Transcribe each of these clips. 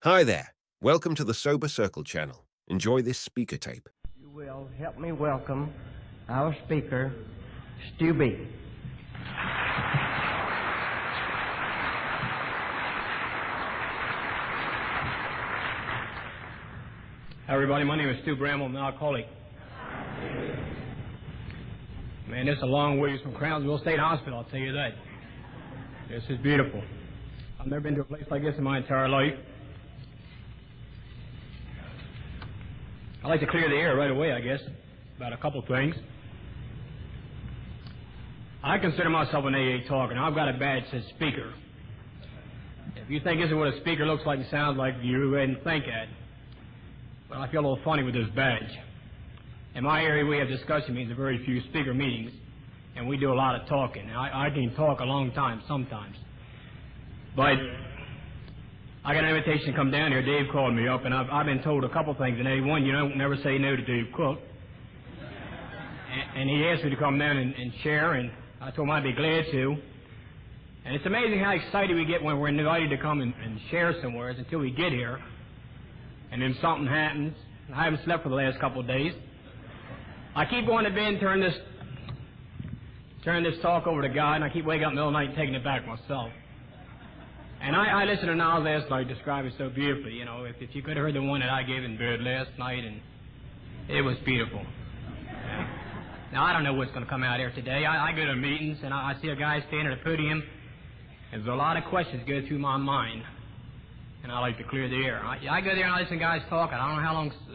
Hi there. Welcome to the Sober Circle channel. Enjoy this speaker tape. You will help me welcome our speaker, Stu B. Hi everybody, my name is Stu Bramble. I'm an alcoholic. Man, this is a long ways from Crownsville State Hospital, I'll tell you that. This is beautiful. I've never been to a place like this in my entire life. I'd like to clear the air right away, I guess, about a couple things. I consider myself an AA talker, and I've got a badge that says speaker. If you think this is what a speaker looks like and sounds like, you go ahead and think that. But I feel a little funny with this badge. In my area, we have discussion meetings, very few speaker meetings, and we do a lot of talking. I can talk a long time sometimes. But I got an invitation to come down here. Dave called me up, and I've been told a couple things. And A1, you don't never say no to Dave Cook. And he asked me to come down and share, and I told him I'd be glad to. And it's amazing how excited we get when we're invited to come and share somewhere until we get here. And then something happens. I haven't slept for the last couple of days. I keep going to bed and turn this talk over to God, and I keep waking up in the middle of the night and taking it back myself. And I listened to Niles last night describe it so beautifully. You know, if you could have heard the one that I gave in bed last night, and it was beautiful. Yeah. Now, I don't know what's going to come out here today. I go to meetings, and I see a guy standing at a podium, and there's a lot of questions go through my mind, and I like to clear the air. I go there and I listen to guys talk. I don't know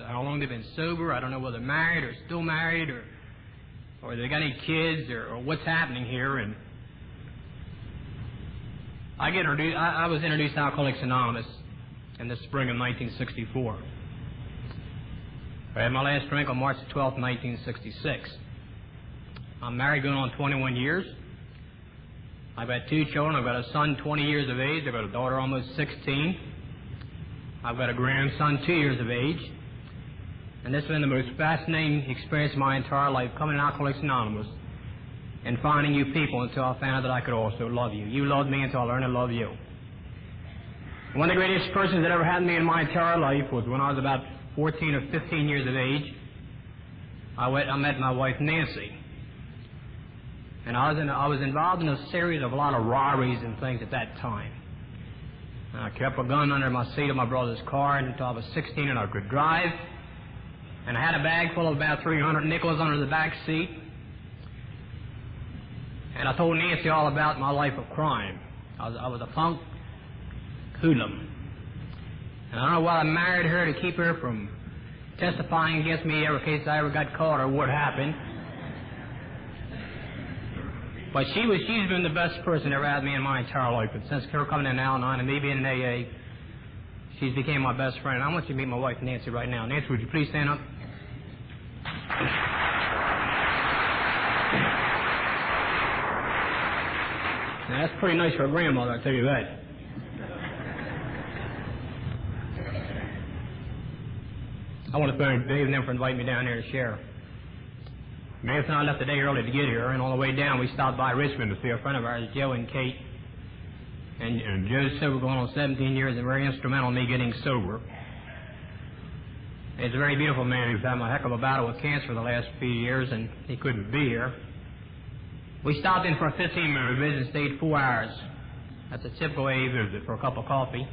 how long they've been sober. I don't know whether they're married or still married, or they got any kids, or what's happening here, and I was introduced to Alcoholics Anonymous in the spring of 1964. I had my last drink on March 12, 1966. I'm married going on 21 years. I've got two children. I've got a son 20 years of age. I've got a daughter almost 16. I've got a grandson 2 years of age. And this has been the most fascinating experience of my entire life, coming to Alcoholics Anonymous and finding you people until I found out that I could also love you. You loved me until I learned to love you. One of the greatest persons that ever had me in my entire life was when I was about 14 or 15 years of age. I met my wife, Nancy. And I was involved in a series of a lot of robberies and things at that time. And I kept a gun under my seat of my brother's car until I was 16 and I could drive. And I had a bag full of about 300 nickels under the back seat. And I told Nancy all about my life of crime. I was a punk hoodlum. And I don't know why I married her, to keep her from testifying against me in case I ever got caught or what happened. But she's been the best person that ever had me in my entire life. And since her coming in Al-Anon and me being in AA, she's became my best friend. I want you to meet my wife, Nancy, right now. Nancy, would you please stand up? Now, that's pretty nice for a grandmother, I tell you that. I want to thank Dave and them for inviting me down here to share. Nancy and I left the day early to get here, and on the way down, we stopped by Richmond to see a friend of ours, Joe and Kate. And Joe's sober going on 17 years and very instrumental in me getting sober. He's a very beautiful man who's having a heck of a battle with cancer the last few years, and he couldn't be here. We stopped in for a 15-minute visit and stayed 4 hours. That's a typical AA visit for a cup of coffee.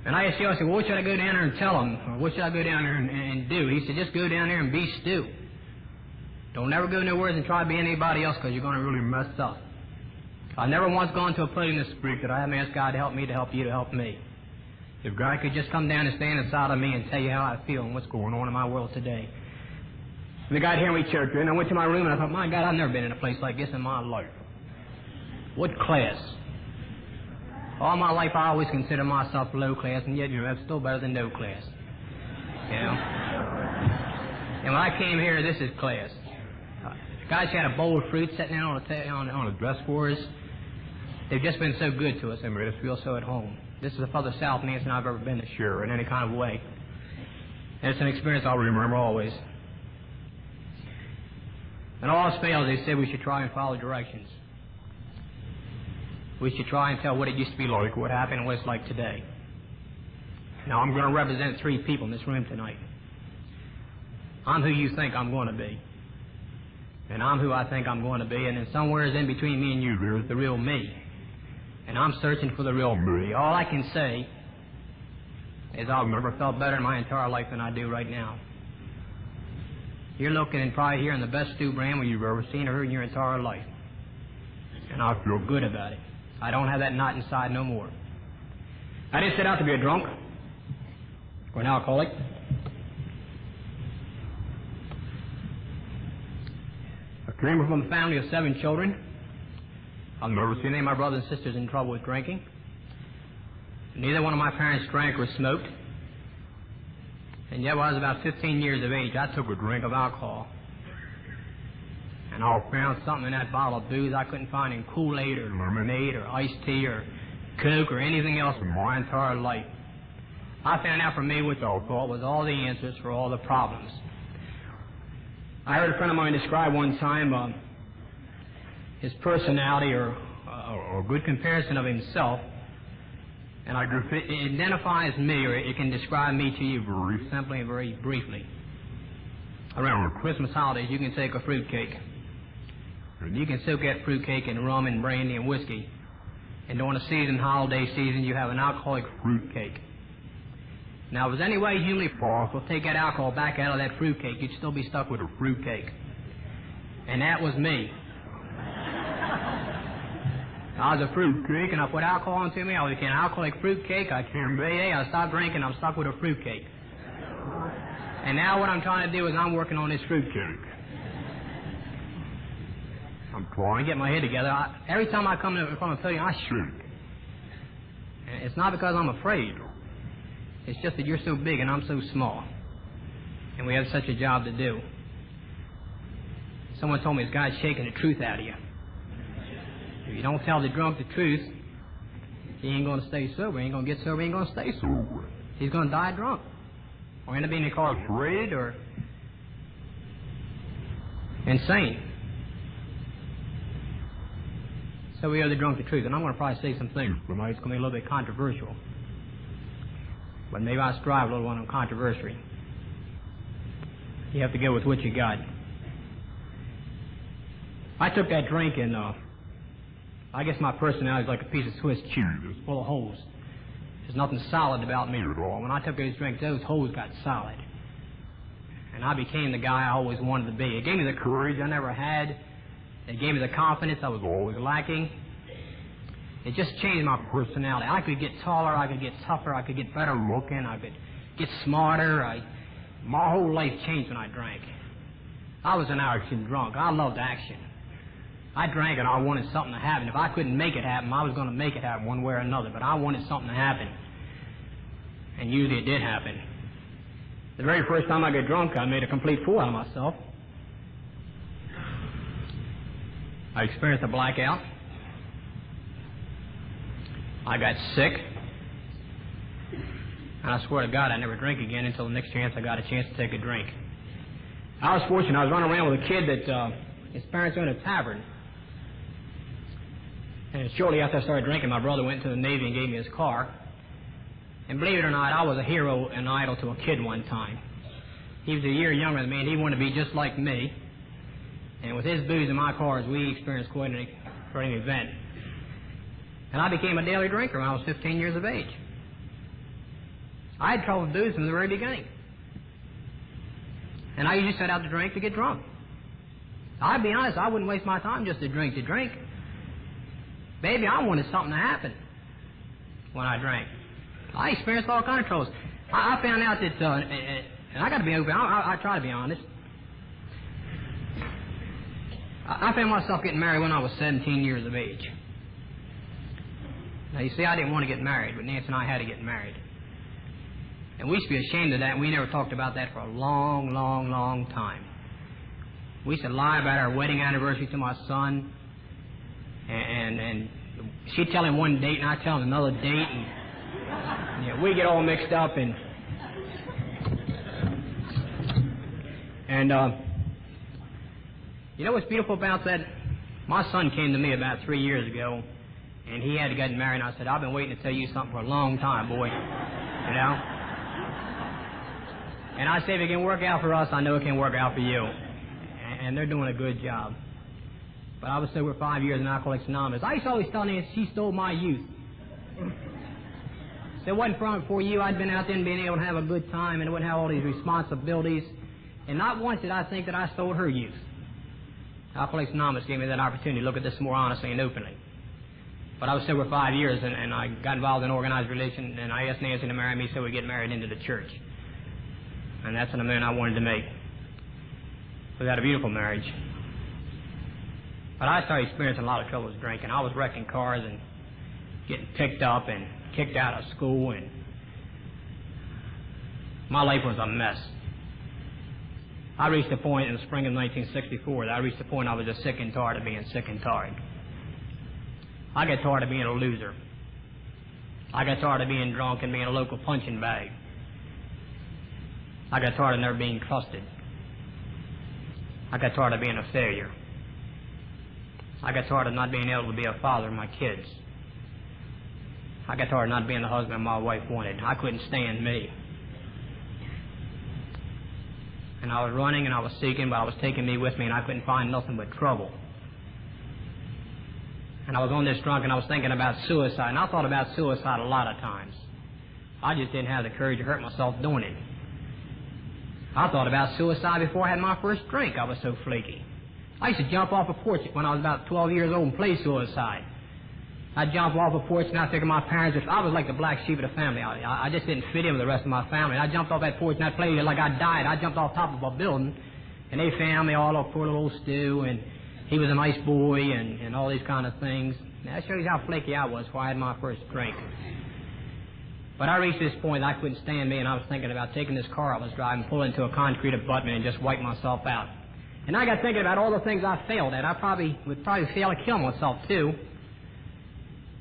And I asked Joe, I said, well, what should I go down there and tell him? Or what should I go down there and do? He said, just go down there and be Stu. Don't never go nowhere and try to be anybody else, because you're going to really mess up. I've never once gone to a podium this week that I haven't asked God to help me, to help you, to help me. If God could just come down and stand inside of me and tell you how I feel and what's going on in my world today. And the guy here we church, and I went to my room and I thought, my God, I've never been in a place like this in my life. What class? All my life I always consider myself low class, and yet, that's still better than no class. You know? And when I came here, this is class. Guys had a bowl of fruit sitting there on a dress for us. They've just been so good to us and made us feel so at home. This is the furthest south Nancy and I've ever been to sure in any kind of way. And it's an experience I'll remember always. And all else fails, they said we should try and follow directions. we should try and tell what it used to be like, what happened, and what it's like today. Now, I'm going to represent three people in this room tonight. I'm who you think I'm going to be. And I'm who I think I'm going to be, and then somewhere in between me and you, there's the real me. And I'm searching for the real me. All I can say is I've never felt better in my entire life than I do right now. You're looking and probably hearing the best Stu Bramble you've ever seen or heard in your entire life. And I feel good about it. I don't have that knot inside no more. I didn't set out to be a drunk or an alcoholic. I came from a family of 7 children. I've never seen any of my brothers and sisters in trouble with drinking. Neither one of my parents drank or smoked. And yet when I was about 15 years of age, I took a drink of alcohol. And I found something in that bottle of booze I couldn't find in Kool-Aid or lemonade or iced tea or Coke or anything else in my entire life. I found out for me what I thought was all the answers for all the problems. I heard a friend of mine describe one time his personality or a good comparison of himself. And it identifies me, or it can describe me to you very simply and very briefly. Around Christmas holidays, you can take a fruitcake. You can soak that fruitcake in rum and brandy and whiskey. And during the holiday season, you have an alcoholic fruitcake. Now, if there's any way humanly possible to take that alcohol back out of that fruitcake, you'd still be stuck with a fruitcake. And that was me. I was a fruitcake, and I put alcohol into me. I became an alcoholic fruitcake. I turned AA. I stopped drinking. I'm stuck with a fruitcake. And now what I'm trying to do is I'm working on this fruitcake. I'm trying to get my head together. Every time I come in front of a podium, I shrink. And it's not because I'm afraid. It's just that you're so big and I'm so small. And we have such a job to do. Someone told me this guy's shaking the truth out of you. If you don't tell the drunk the truth, he ain't going to stay sober. He ain't going to get sober. He ain't going to stay sober. He's going to die drunk. Or end up being incarcerated or insane. So we owe the drunk the truth. And I'm going to probably say some things tonight. It's going to be a little bit controversial. But maybe I strive a little on controversy. You have to go with what you got. I took that drink and I guess my personality is like a piece of Swiss cheese. It's full of holes. There's nothing solid about me at all. When I took those drinks, those holes got solid. And I became the guy I always wanted to be. It gave me the courage I never had. It gave me the confidence I was always lacking. It just changed my personality. I could get taller, I could get tougher, I could get better looking, I could get smarter. My whole life changed when I drank. I was an action drunk. I loved action. I drank and I wanted something to happen. If I couldn't make it happen, I was going to make it happen one way or another. But I wanted something to happen. And usually it did happen. The very first time I got drunk, I made a complete fool out of myself. I experienced a blackout. I got sick. And I swear to God, I never drank again until the next chance I got a chance to take a drink. I was fortunate. I was running around with a kid that his parents owned a tavern. And shortly after I started drinking, my brother went to the Navy and gave me his car. And believe it or not, I was a hero and idol to a kid one time. He was a year younger than me, and he wanted to be just like me. And with his booze and my cars, we experienced quite an event. And I became a daily drinker when I was 15 years of age. I had trouble with booze from the very beginning. And I usually set out to drink to get drunk. I'd be honest, I wouldn't waste my time just to drink. Baby, I wanted something to happen when I drank. I experienced all kinds of troubles. I found out that, and I got to be open, I try to be honest. I found myself getting married when I was 17 years of age. Now, you see, I didn't want to get married, but Nancy and I had to get married. And we used to be ashamed of that, and we never talked about that for a long, long, long time. We used to lie about our wedding anniversary to my son, and she'd tell him one date, and I'd tell him another date, and you know, we get all mixed up, and you know what's beautiful about that? My son came to me about 3 years ago, And he had to get married, and I said, I've been waiting to tell you something for a long time, boy. You know? And I said, if it can work out for us, I know it can work out for you. And they're doing a good job. But I was sober 5 years in Alcoholics Anonymous. I used to always tell Nancy she stole my youth. So it wasn't for you. I'd been out there and being able to have a good time and wouldn't have all these responsibilities. And not once did I think that I stole her youth. Alcoholics Anonymous gave me that opportunity to look at this more honestly and openly. But I was sober 5 years, and I got involved in organized religion, and I asked Nancy to marry me so we'd get married into the church. And that's an amendment I wanted to make. We had a beautiful marriage. But I started experiencing a lot of trouble with drinking. I was wrecking cars and getting picked up and kicked out of school, and my life was a mess. I reached a point in the spring of 1964 that I reached a point I was just sick and tired of being sick and tired. I got tired of being a loser. I got tired of being drunk and being a local punching bag. I got tired of never being trusted. I got tired of being a failure. I got tired of not being able to be a father to my kids. I got tired of not being the husband my wife wanted. I couldn't stand me. And I was running and I was seeking, but I was taking me with me, and I couldn't find nothing but trouble. And I was on this drunk, and I was thinking about suicide, and I thought about suicide a lot of times. I just didn't have the courage to hurt myself doing it. I thought about suicide before I had my first drink. I was so flaky. I used to jump off a porch when I was about 12 years old and play suicide. I'd jump off a porch, and I'd think of my parents. I was like the black sheep of the family. I just didn't fit in with the rest of my family. I jumped off that porch, and I'd play like I died. I jumped off top of a building, and they found me all up poor little old Stu, and he was a nice boy, and all these kind of things. Now, that shows you how flaky I was before I had my first drink. But I reached this point I couldn't stand me, and I was thinking about taking this car I was driving, pull into a concrete abutment, and just wipe myself out. And I got thinking about all the things I failed at. I would probably fail to kill myself, too.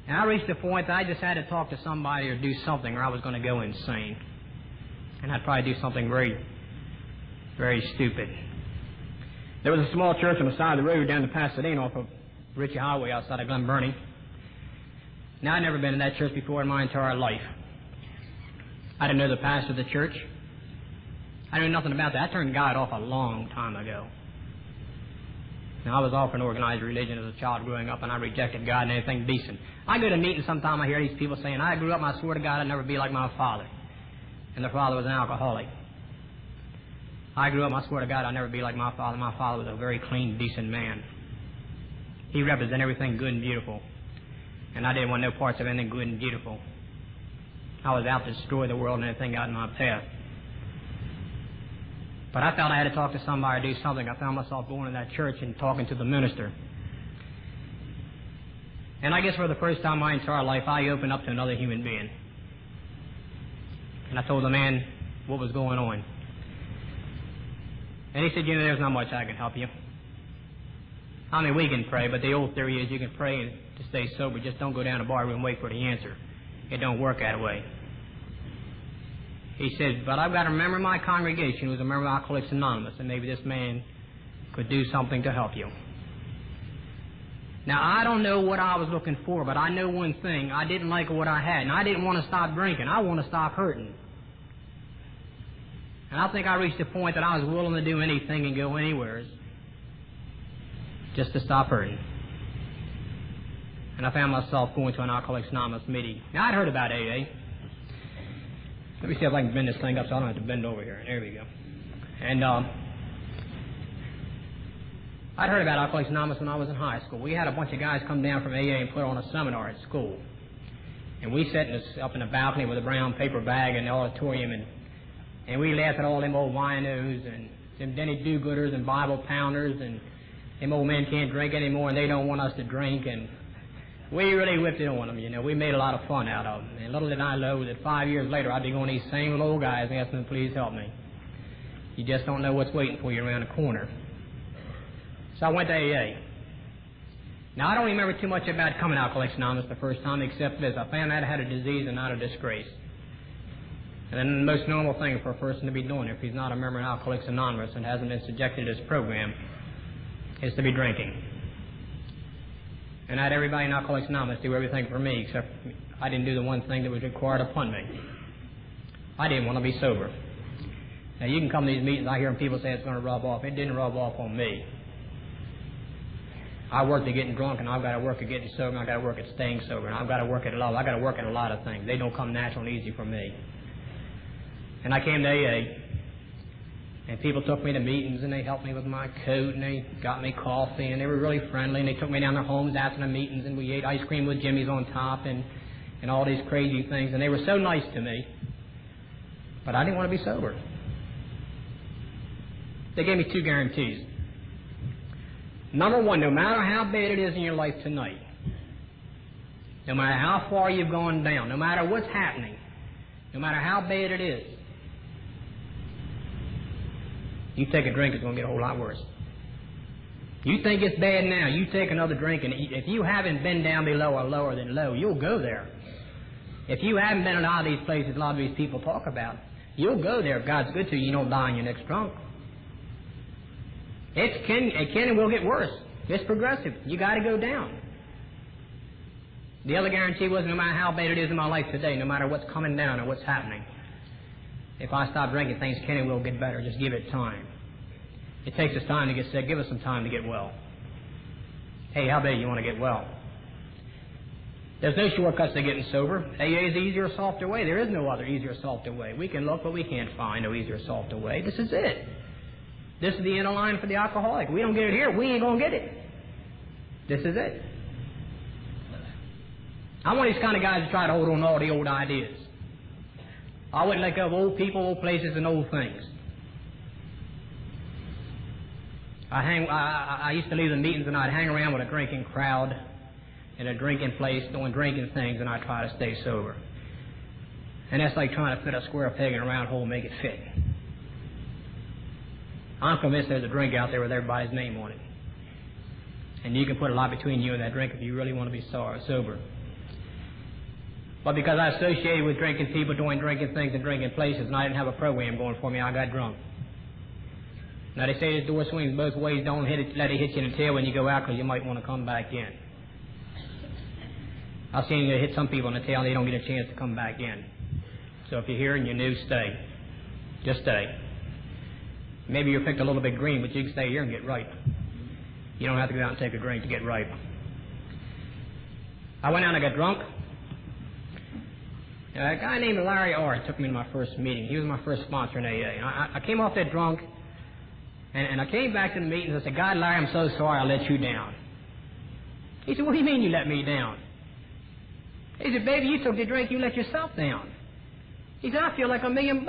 And I reached a point that I just had to talk to somebody or do something, or I was going to go insane. And I'd probably do something very, very stupid. There was a small church on the side of the road down to Pasadena off of Ritchie Highway outside of Glen Burnie. Now, I'd never been in that church before in my entire life. I didn't know the pastor of the church. I knew nothing about that. I turned God off a long time ago. Now, I was off in organized religion as a child growing up, and I rejected God and anything decent. I go to meetings sometime, I hear these people saying, I grew up and I swear to God I'd never be like my father. And their father was an alcoholic. I grew up and I swear to God I'd never be like my father. My father was a very clean, decent man. He represented everything good and beautiful. And I didn't want no parts of anything good and beautiful. I was out to destroy the world and anything got in my path. But I felt I had to talk to somebody or do something. I found myself going to that church and talking to the minister. And I guess for the first time in my entire life, I opened up to another human being. And I told the man what was going on. And he said, you know, there's not much I can help you. I mean, we can pray, but the old theory is you can pray to stay sober. Just don't go down to the bar room and wait for the answer. It don't work that way. He said, but I've got to remember my congregation who's a member of Alcoholics Anonymous, and maybe this man could do something to help you. Now, I don't know what I was looking for, but I know one thing. I didn't like what I had, and I didn't want to stop drinking. I want to stop hurting. And I think I reached a point that I was willing to do anything and go anywhere just to stop hurting. And I found myself going to an Alcoholics Anonymous meeting. Now, I'd heard about AA. Let me see if I can bend this thing up so I don't have to bend over here. There we go. And I'd heard about Alcoholics Anonymous when I was in high school. We had a bunch of guys come down from AA and put on a seminar at school. And we sat up in the balcony with a brown paper bag in the auditorium, and we laughed at all them old winos and them Denny do-gooders and Bible pounders, and them old men can't drink anymore and they don't want us to drink, and we really whipped it on them, you know. We made a lot of fun out of them. And little did I know that 5 years later I'd be going to these same old guys and asking them, please help me. You just don't know what's waiting for you around the corner. So I went to AA. Now, I don't remember too much about coming to Alcoholics Anonymous the first time, except this. I found out I had a disease and not a disgrace. And then the most normal thing for a person to be doing if he's not a member of Alcoholics Anonymous and hasn't been subjected to this program is to be drinking. And I had everybody in Alcoholics Anonymous do everything for me, except I didn't do the one thing that was required upon me. I didn't want to be sober. Now, you can come to these meetings, I hear people say it's going to rub off. It didn't rub off on me. I worked at getting drunk, and I've got to work at getting sober, and I've got to work at staying sober, and I've got to work at love. I've got to work at a lot of things. They don't come natural and easy for me. And I came to AA, and people took me to meetings, and they helped me with my coat, and they got me coffee, and they were really friendly, and they took me down their homes after the meetings, and we ate ice cream with Jimmy's on top, and all these crazy things, and they were so nice to me. But I didn't want to be sober. They gave me 2 guarantees. Number 1, no matter how bad it is in your life tonight, no matter how far you've gone down, no matter what's happening, no matter how bad it is, you take a drink, it's going to get a whole lot worse. You think it's bad now, you take another drink, and if you haven't been down below or lower than low, you'll go there. If you haven't been in a lot of these places a lot of these people talk about, you'll go there if God's good to you. You don't die on your next drunk. It can and will get worse. It's progressive. You got to go down. The other guarantee was no matter how bad it is in my life today, no matter what's coming down or what's happening, if I stop drinking, things can and will get better. Just give it time. It takes us time to get sick. Give us some time to get well. Hey, how bad you want to get well? There's no shortcuts to getting sober. AA is the easier, softer way. There is no other easier, softer way. We can look, but we can't find no easier, softer way. This is it. This is the inner line for the alcoholic. We don't get it here, we ain't going to get it. This is it. I'm one of these kind of guys that try to hold on to all the old ideas. I wouldn't let go of old people, old places, and old things. I used to leave the meetings and I'd hang around with a drinking crowd in a drinking place doing drinking things, and I'd try to stay sober. And that's like trying to fit a square peg in a round hole and make it fit. I'm convinced there's a drink out there with everybody's name on it. And you can put a lot between you and that drink if you really want to be sober. But because I associated with drinking people, doing drinking things and drinking places, and I didn't have a program going for me, I got drunk. Now they say this door swings both ways. Don't let it hit you in the tail when you go out, because you might want to come back in. I've seen it hit some people in the tail and they don't get a chance to come back in. So if you're here and you're new, stay. Just stay. Maybe you're picked a little bit green, but you can stay here and get ripe. You don't have to go out and take a drink to get ripe. I went out and I got drunk. A guy named Larry R. took me to my first meeting. He was my first sponsor in AA. And I came off that drunk, and I came back to the meeting and I said, God, Larry, I'm so sorry I let you down. He said, what do you mean you let me down? He said, baby, you took the drink, you let yourself down. He said, I feel like $1 million.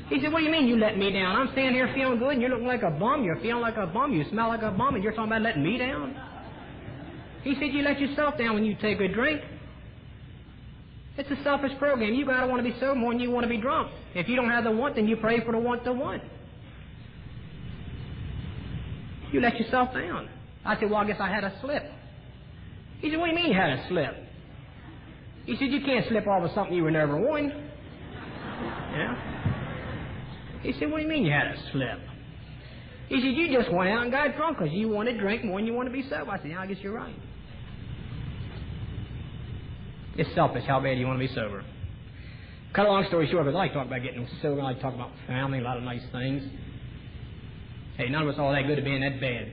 He said, what do you mean you let me down? I'm standing here feeling good and you're looking like a bum. You're feeling like a bum. You smell like a bum and you're talking about letting me down? He said, you let yourself down when you take a drink. It's a selfish program. You got to want to be sober more than you want to be drunk. If you don't have the want, then you pray for the want to want. You let yourself down. I said, well, I guess I had a slip. He said, what do you mean you had a slip? He said, you can't slip off of something you were never on. Yeah? He said, what do you mean you had a slip? He said, you just went out and got drunk because you want to drink more than you want to be sober. I said, yeah, I guess you're right. It's selfish how bad you want to be sober. Cut a long story short, because I like talking about getting sober, I like talking about family, a lot of nice things. Hey, none of us are all that good at being that bad.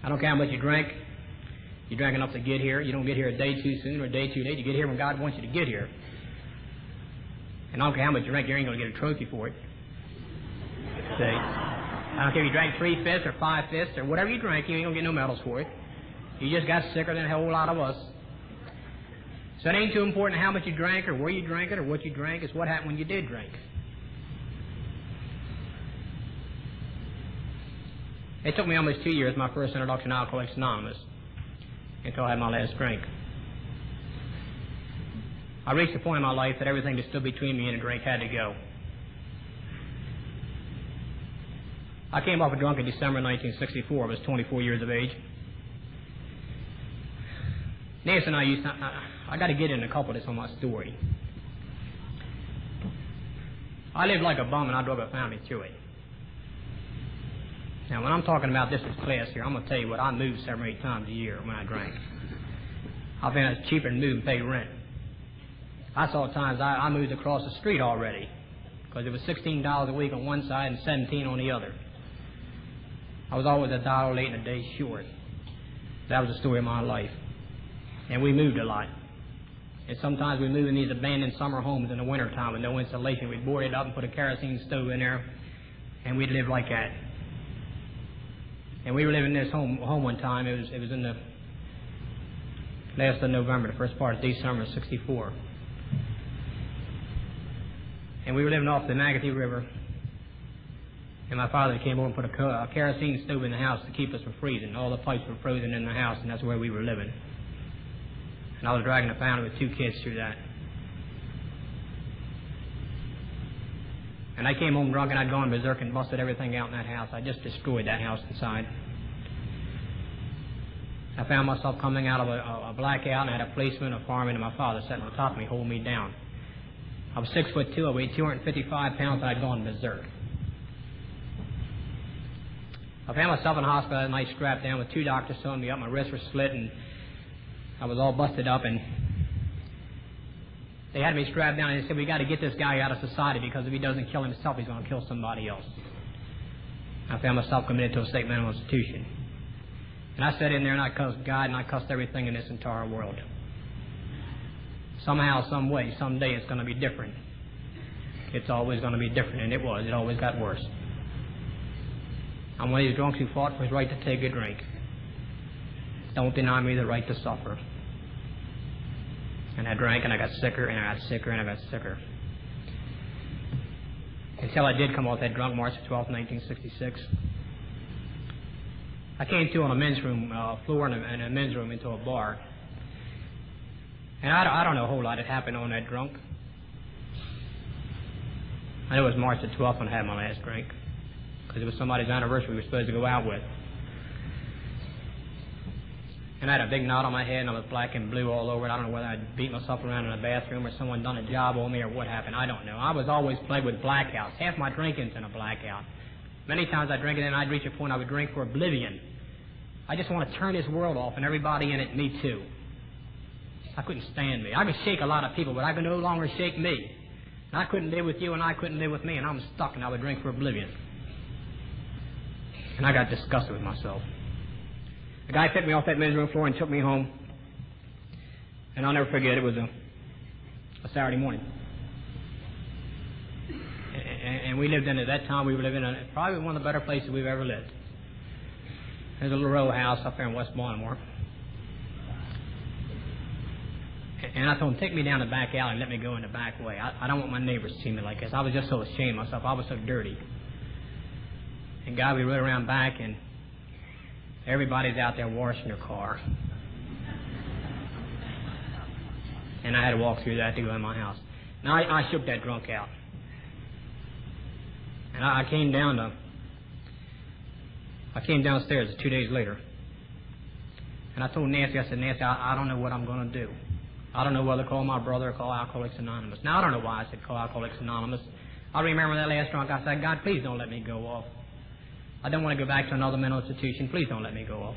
I don't care how much you drink. You drank enough to get here. You don't get here a day too soon or a day too late. You get here when God wants you to get here. And I don't care how much you drink, you ain't going to get a trophy for it. See? I don't care if you drank 3 fists or 5 fists or whatever you drank, you ain't going to get no medals for it. You just got sicker than a whole lot of us. So it ain't too important how much you drank or where you drank it or what you drank. It's what happened when you did drink. It took me almost 2 years, my first introduction to Alcoholics Anonymous, until I had my last drink. I reached a point in my life that everything that stood between me and a drink had to go. I came off a drunk in December 1964. I was 24 years of age. Nancy and I got to get in a couple of this on my story. I lived like a bum and I drove a family through it. Now, when I'm talking about this as class here, I'm going to tell you what, I moved 7 or 8 times a year when I drank. I found it's cheaper than move and pay rent. I saw times I moved across the street already because it was $16 a week on one side and $17 on the other. I was always $1 late and a day short. That was the story of my life. And we moved a lot. And sometimes we moved in these abandoned summer homes in the wintertime with no insulation. We'd board it up and put a kerosene stove in there, and we'd live like that. And we were living in this home one time. It was in the last of November, the first part of December of '64. And we were living off the Magothy River. And my father came over and put a kerosene stove in the house to keep us from freezing. All the pipes were frozen in the house, and that's where we were living. And I was dragging a family with 2 kids through that. And I came home drunk, and I'd gone berserk and busted everything out in that house. I just destroyed that house inside. I found myself coming out of a blackout, and I had a policeman, a fireman, and my father sitting on top of me, holding me down. I was 6'2", I weighed 255 pounds, and I'd gone berserk. I found myself in the hospital that night, strapped down with 2 doctors sewing me up. My wrists were slit, and I was all busted up, and they had me strapped down, and they said, we got to get this guy out of society because if he doesn't kill himself, he's going to kill somebody else. I found myself committed to a state mental institution. And I sat in there, and I cussed God, and I cussed everything in this entire world. Somehow, some way, someday it's going to be different. It's always going to be different, and it was. It always got worse. I'm one of these drunks who fought for his right to take a drink. Don't deny me the right to suffer. And I drank, and I got sicker, and I got sicker, and I got sicker. Until I did come off that drunk March 12, 1966. I came to on a men's room floor in a men's room into a bar. And I don't know a whole lot that happened on that drunk. I know it was March the 12th when I had my last drink, because it was somebody's anniversary we were supposed to go out with. And I had a big knot on my head, and I was black and blue all over it. I don't know whether I'd beat myself around in a bathroom or someone done a job on me or what happened. I don't know. I was always plagued with blackouts. Half my drinking's in a blackout. Many times I'd drink it, and I'd reach a point I would drink for oblivion. I just want to turn this world off, and everybody in it, me too. I couldn't stand me. I could shake a lot of people, but I could no longer shake me. And I couldn't live with you, and I couldn't live with me, and I'm stuck, and I would drink for oblivion. And I got disgusted with myself. The guy picked me off that men's room floor and took me home. And I'll never forget, it was a Saturday morning. And we lived in, at that time, we were living in probably one of the better places we've ever lived. There's a little row house up there in West Baltimore. And I told him, take me down the back alley and let me go in the back way. I don't want my neighbors to see me like this. I was just so ashamed of myself. I was so dirty. And God, we rode around back, and everybody's out there washing their car. And I had to walk through that to go in my house. Now, I shook that drunk out. And I came downstairs 2 days later. And I told Nancy, I said, Nancy, I don't know what I'm going to do. I don't know whether to call my brother or call Alcoholics Anonymous. Now, I don't know why I said call Alcoholics Anonymous. I remember that last drunk, I said, God, please don't let me go off. I don't want to go back to another mental institution. Please don't let me go off.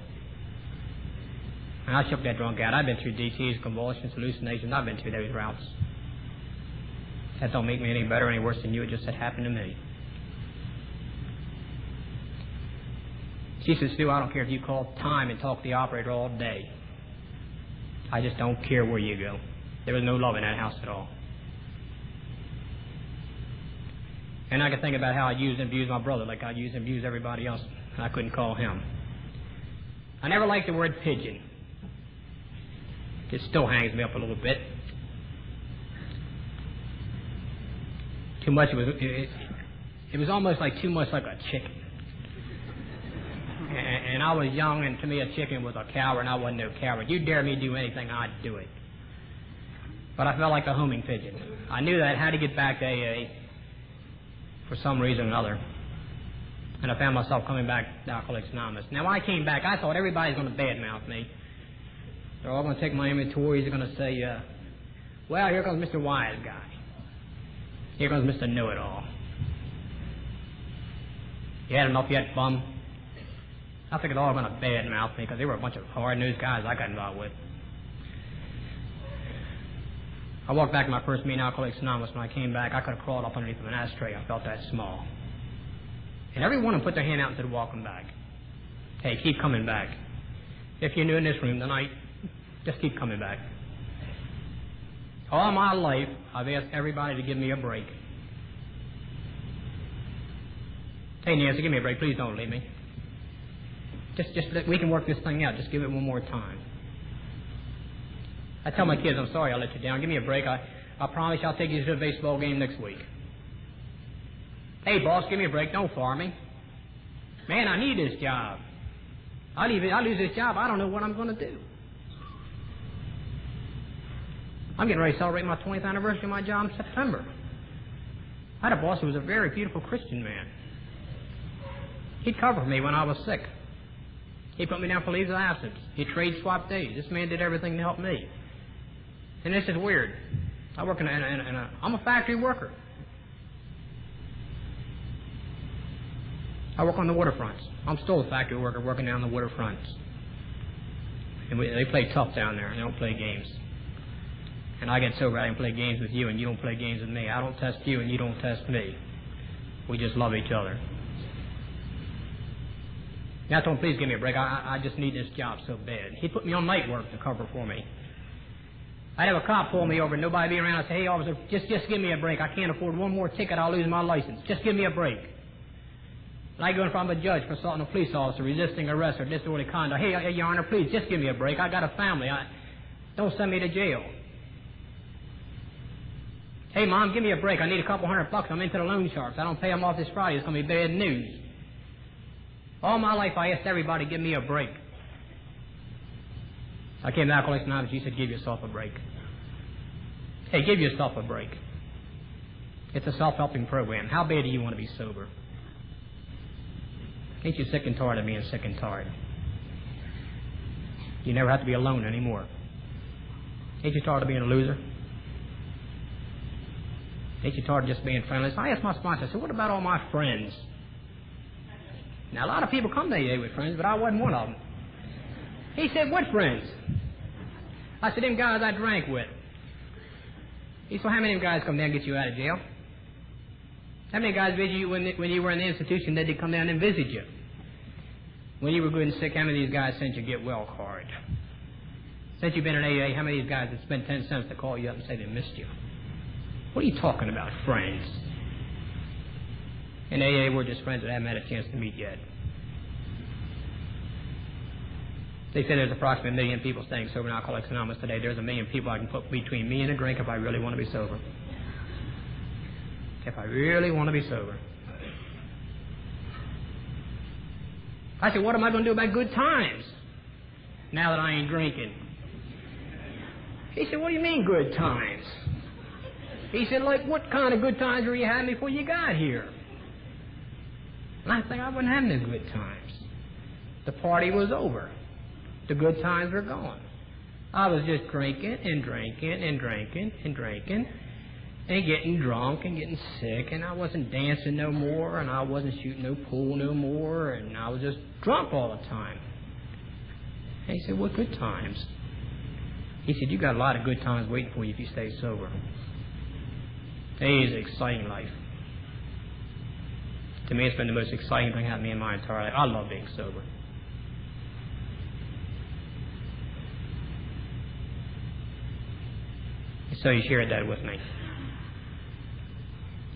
And I shook that drunk out. I've been through DTs, convulsions, hallucinations. I've been through those routes. That don't make me any better or any worse than you. It just had happened to me. She said, Stu, I don't care if you call time and talk to the operator all day. I just don't care where you go. There was no love in that house at all. And I could think about how I used and abused my brother like I used and abused everybody else, and I couldn't call him. I never liked the word pigeon. It still hangs me up a little bit. Too much, it was almost like too much like a chicken. And I was young, and to me a chicken was a coward, and I wasn't no coward. You dare me do anything, I'd do it. But I felt like a homing pigeon. I knew that I had to get back to AA for some reason or another. And I found myself coming back to Alcoholics Anonymous. Now, when I came back, I thought everybody's going to badmouth me. They're all going to take my inventories. They're going to say, well, here comes Mr. Wise Guy. Here comes Mr. Know-It-All. You had enough yet, bum? I think they're all going to bad-mouth me because they were a bunch of hard-nosed guys I got involved with. I walked back to my first meeting, Alcoholics Anonymous. When I came back, I could have crawled up underneath an ashtray. I felt that small. And every one of them put their hand out and said, welcome back. Hey, keep coming back. If you're new in this room tonight, just keep coming back. All my life, I've asked everybody to give me a break. Hey, Nancy, give me a break. Please don't leave me. We can work this thing out. Just give it one more time. I tell my kids, I'm sorry I let you down. Give me a break. I promise you I'll take you to the baseball game next week. Hey, boss, give me a break. Don't fire me. Man, I need this job. I lose this job, I don't know what I'm going to do. I'm getting ready to celebrate my 20th anniversary of my job in September. I had a boss who was a very beautiful Christian man. He'd cover for me when I was sick. He put me down for leaves of absence. He trade swapped days. This man did everything to help me. And this is weird. I work I'm a factory worker. I work on the waterfronts. I'm still a factory worker working down the waterfronts. And they play tough down there. They don't play games. And I get sober, I can play games with you, and you don't play games with me. I don't test you, and you don't test me. We just love each other. Now I told him, please give me a break. I just need this job so bad. He put me on night work to cover for me. I'd have a cop pull me over, and nobody be around. I'd say, hey, officer, just give me a break. I can't afford one more ticket. I'll lose my license. Just give me a break. And I go in front of a judge for assaulting a police officer, resisting arrest, or disorderly conduct. Hey, Your Honor, please, just give me a break. I got a family. Don't send me to jail. Hey, Mom, give me a break. I need a couple $100. I'm into the loan sharks. I don't pay them off this Friday. It's going to be bad news. All my life, I asked everybody to give me a break. I came to Alcoholics Anonymous. You said, give yourself a break. Hey, give yourself a break. It's a self-helping program. How bad do you want to be sober? Ain't you sick and tired of being sick and tired? You never have to be alone anymore. Ain't you tired of being a loser? Ain't you tired of just being friendless? I asked my sponsor, I said, what about all my friends? Now, a lot of people come to AA with friends, but I wasn't one of them. He said, what friends? I said, them guys I drank with. He said, well, how many of them guys come down and get you out of jail? How many guys visit you when you were in the institution? Did they come down and visit you? When you were good and sick, how many of these guys sent you a get well card? Since you've been in AA, how many of these guys have spent 10 cents to call you up and say they missed you? What are you talking about, friends? In AA, we're just friends that haven't had a chance to meet yet. They say there's approximately 1 million people staying sober in Alcoholics Anonymous today. There's 1 million people I can put between me and a drink if I really want to be sober. If I really want to be sober. I said, what am I going to do about good times now that I ain't drinking? He said, what do you mean good times? He said, like, what kind of good times were you having before you got here? And I think I wasn't having no good times. The party was over. The good times were gone. I was just drinking and drinking and drinking and drinking and getting drunk and getting sick, and I wasn't dancing no more, and I wasn't shooting no pool no more, and I was just drunk all the time. And he said, what good times? He said, you got a lot of good times waiting for you if you stay sober. It is an exciting life. To me, it's been the most exciting thing happening in my entire life. I love being sober. So he shared that with me.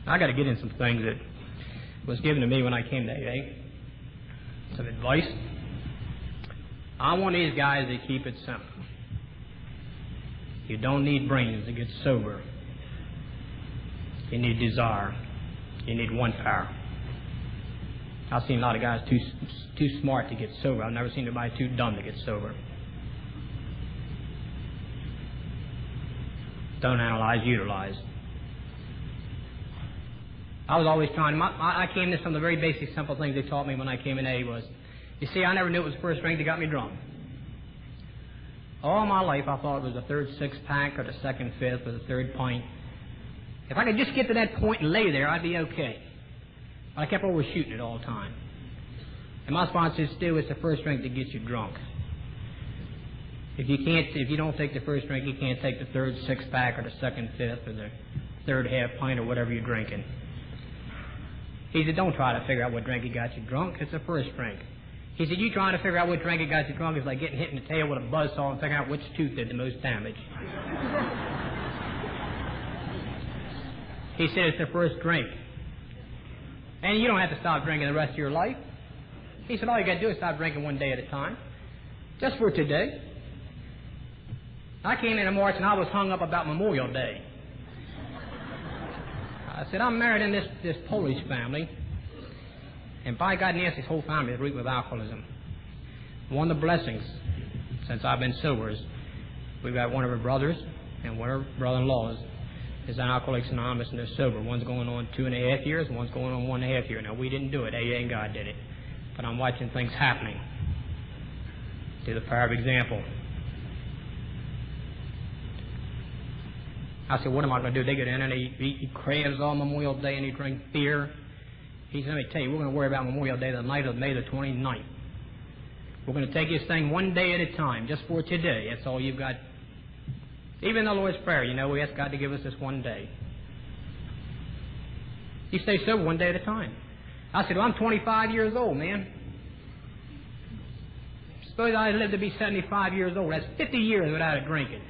I got to get in some things that was given to me when I came to AA. Some advice. I want these guys to keep it simple. You don't need brains to get sober. You need desire. You need one power. I've seen a lot of guys too smart to get sober. I've never seen anybody too dumb to get sober. Don't analyze, utilize. I was always trying. I came to some of the very basic, simple things they taught me when I came in AA was, you see, I never knew it was the first drink that got me drunk. All my life, I thought it was the third six-pack or the second fifth or the third pint. If I could just get to that point and lay there, I'd be okay. But I kept overshooting it all the time. And my sponsor said, Stu, it's the first drink that gets you drunk. If you don't take the first drink, you can't take the third six-pack or the second fifth or the third half pint or whatever you're drinking. He said, don't try to figure out what drink got you drunk. It's the first drink. He said, you trying to figure out what drink got you drunk is like getting hit in the tail with a buzzsaw and figuring out which tooth did the most damage. He said, it's the first drink. And you don't have to stop drinking the rest of your life. He said, all you got to do is stop drinking one day at a time. Just for today. I came in March and I was hung up about Memorial Day. I said, I'm married in this Polish family. And by God, Nancy's whole family is reeked with alcoholism. One of the blessings since I've been sober is we've got one of her brothers and one of her brother-in-laws is an Alcoholics Anonymous and they're sober. One's going on 2.5 years and one's going on 1.5 years. Now, we didn't do it. AA and God did it. But I'm watching things happening. To the power of example. I said, what am I going to do? They get in and they eat crabs all Memorial Day and they drink beer. He said, let me tell you, we're going to worry about Memorial Day the night of May the 29th. We're going to take this thing one day at a time, just for today. That's all you've got. Even the Lord's Prayer, you know, we ask God to give us this one day. You stay sober one day at a time. I said, well, I'm 25 years old, man. Suppose I lived to be 75 years old. That's 50 years without a drinking.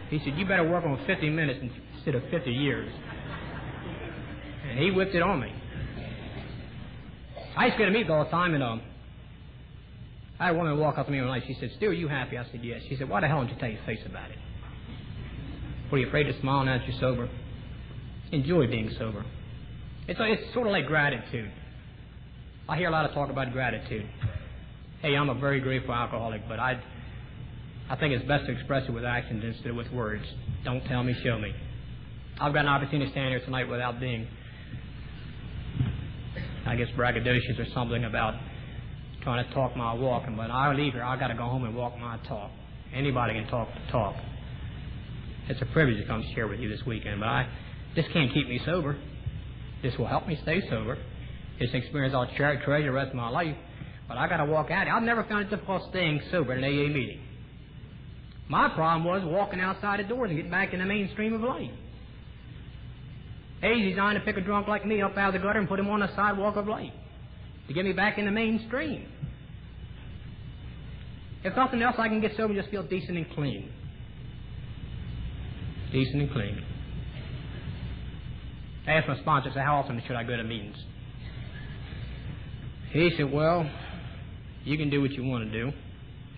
He said, you better work on 50 minutes instead of 50 years. And he whipped it on me. I used to go to meetings all the time, and I had a woman walk up to me one night. She said, Stu, are you happy? I said, yes. She said, why the hell don't you tell your face about it? What, are you afraid to smile now that you're sober? Enjoy being sober. It's sort of like gratitude. I hear a lot of talk about gratitude. Hey, I'm a very grateful alcoholic, but I think it's best to express it with actions instead of with words. Don't tell me, show me. I've got an opportunity to stand here tonight without being, I guess, braggadocious or something about trying to talk my walk. And when I leave here, I've got to go home and walk my talk. Anybody can talk the talk. It's a privilege to come share with you this weekend, but this can't keep me sober. This will help me stay sober. This experience I'll treasure the rest of my life, but I got to walk out. I've never found it difficult staying sober in an AA meeting. My problem was walking outside the doors and getting back in the mainstream of life. AA's designed to pick a drunk like me up out of the gutter and put him on the sidewalk of life to get me back in the mainstream. If nothing else, I can get sober and just feel decent and clean. Decent and clean. I asked my sponsor, I said, how often should I go to meetings? He said, well, you can do what you want to do.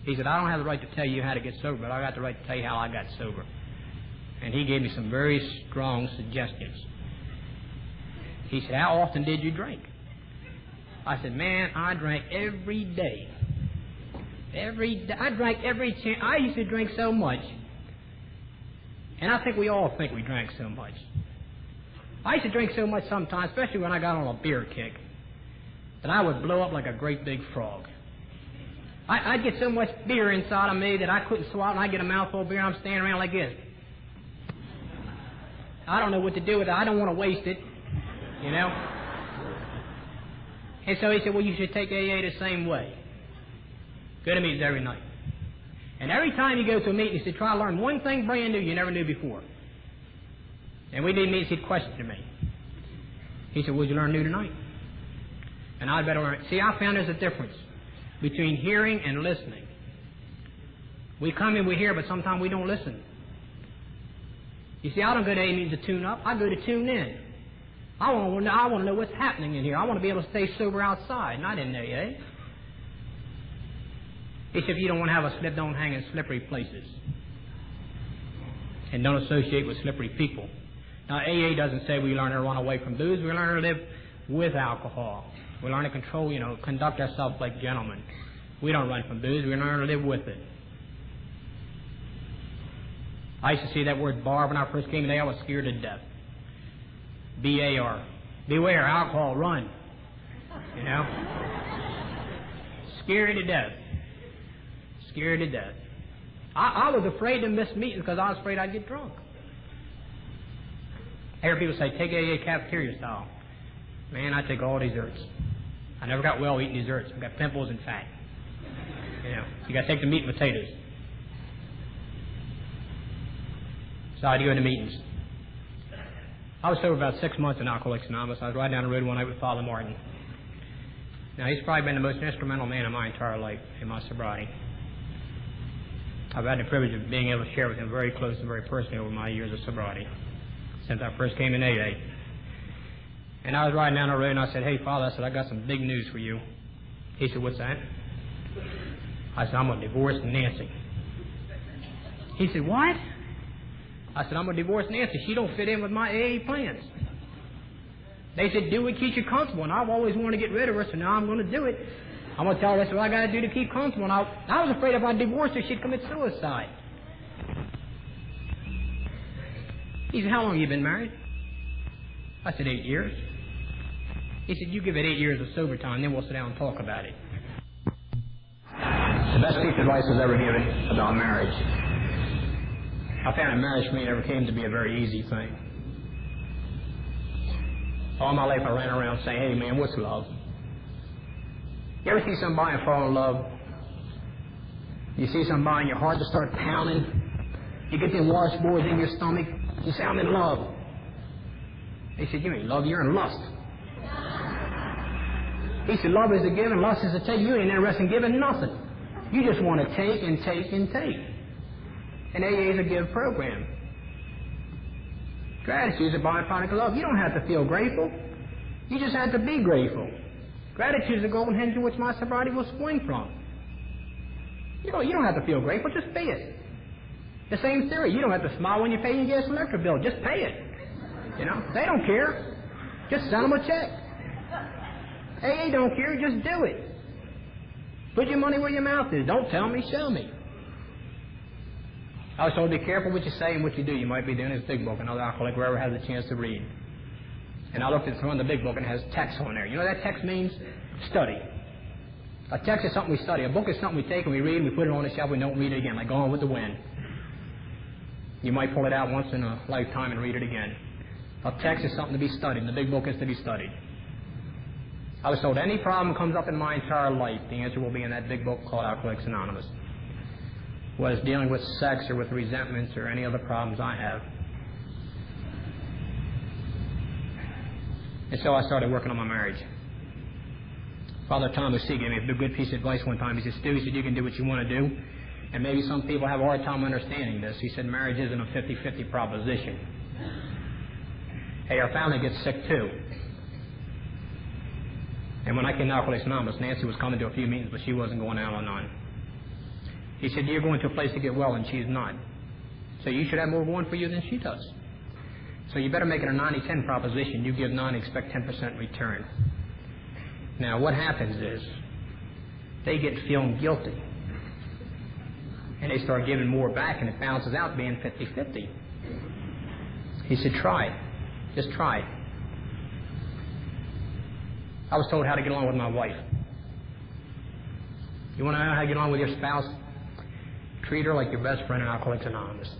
He said, I don't have the right to tell you how to get sober, but I got the right to tell you how I got sober. And he gave me some very strong suggestions. He said, how often did you drink? I said, man, I drank every day. Every day. I drank every chance. I used to drink so much. And I think we all think we drank so much. I used to drink so much sometimes, especially when I got on a beer kick, that I would blow up like a great big frog. I'd get so much beer inside of me that I couldn't swallow, and I'd get a mouthful of beer, and I'm standing around like this. I don't know what to do with it. I don't want to waste it, you know. And so he said, well, you should take AA the same way. Go to meetings every night. And every time you go to a meeting, he said, try to learn one thing brand new you never knew before. And we did meetings, he'd question me. He said, what'd you learn new tonight? And I'd better learn. See, I found there's a difference between hearing and listening. We come in, we hear, but sometimes we don't listen. You see, I don't go to AA meetings to tune up. I go to tune in. I want to know what's happening in here. I want to be able to stay sober outside, not in AA. He said, if you don't want to have a slip, don't hang in slippery places. And don't associate with slippery people. Now, AA doesn't say we learn to run away from booze. We learn to live with alcohol. We learn to control, conduct ourselves like gentlemen. We don't run from booze. We learn to live with it. I used to see that word bar when I first came today. I was scared to death. B-A-R. Beware, alcohol, run. Scared to death. Scared to death. I was afraid to miss meetings because I was afraid I'd get drunk. I hear people say, take AA cafeteria style. Man, I take all desserts. I never got well eating desserts. I got pimples and fat. You know, you got to take the meat and potatoes. So I'd go to meetings. I was sober about 6 months in Alcoholics Anonymous. I was riding down the road one night with Father Martin. Now, he's probably been the most instrumental man in my entire life in my sobriety. I've had the privilege of being able to share with him very close and very personally over my years of sobriety, since I first came in AA. And I was riding down the road and I said, "Hey, Father," I said, "I got some big news for you." He said, "What's that?" I said, "I'm going to divorce Nancy." He said, "What?" I said, "I'm going to divorce Nancy. She don't fit in with my AA plans." They said, "Do it, keep you comfortable." And I've always wanted to get rid of her, so now I'm going to do it. I'm going to tell her that's what I got to do to keep comfortable. And I was afraid if I divorced her, she'd commit suicide. He said, "How long have you been married?" I said, 8 years. He said, "You give it 8 years of sober time, then we'll sit down and talk about it." The best piece of advice I was ever given about marriage. I found that marriage for me never came to be a very easy thing. All my life I ran around saying, "Hey man, what's love?" You ever see somebody and fall in love? You see somebody and your heart just starts pounding. You get them washboards in your stomach. You say, "I'm in love." He said, "You ain't love, you're in lust." He said, "Love is a give and lust is a take. You ain't interested in giving nothing. You just want to take and take and take." And AA is a give program. Gratitude is a byproduct of love. You don't have to feel grateful. You just have to be grateful. Gratitude is the golden hinge in which my sobriety will spring from. You don't have to feel grateful. Just pay it. The same theory. You don't have to smile when you pay your gas and electric bill. Just pay it. You know, they don't care. Just send them a check. AA don't care. Just do it. Put your money where your mouth is. Don't tell me, show me. I was told to be careful what you say and what you do. You might be doing this big book. Another alcoholic wherever has a chance to read. And I looked at some of the big book and it has text on there. You know what that text means? Study. A text is something we study. A book is something we take and we read and we put it on the shelf and we don't read it again, like Gone with the Wind. You might pull it out once in a lifetime and read it again. A text is something to be studied, and the big book is to be studied. I was told any problem comes up in my entire life, the answer will be in that big book called Alcoholics Anonymous. Whether it's dealing with sex or with resentments or any other problems I have. And so I started working on my marriage. Father Thomas C. gave me a good piece of advice one time. He said, "Stu," he said, "you can do what you want to do. And maybe some people have a hard time understanding this." He said, "Marriage isn't a 50-50 proposition." Hey, our family gets sick too. And when I came to Alcoholics Anonymous, Nancy was coming to a few meetings, but she wasn't going out on none. He said, "You're going to a place to get well, and she's not. So you should have more going for you than she does. So you better make it a 90-10 proposition. You give 90, expect 10% return." Now, what happens is they get feeling guilty. And they start giving more back, and it balances out being 50-50. He said, "Try it. Just try it." I was told how to get along with my wife. You want to know how to get along with your spouse? Treat her like your best friend in Alcoholics Anonymous.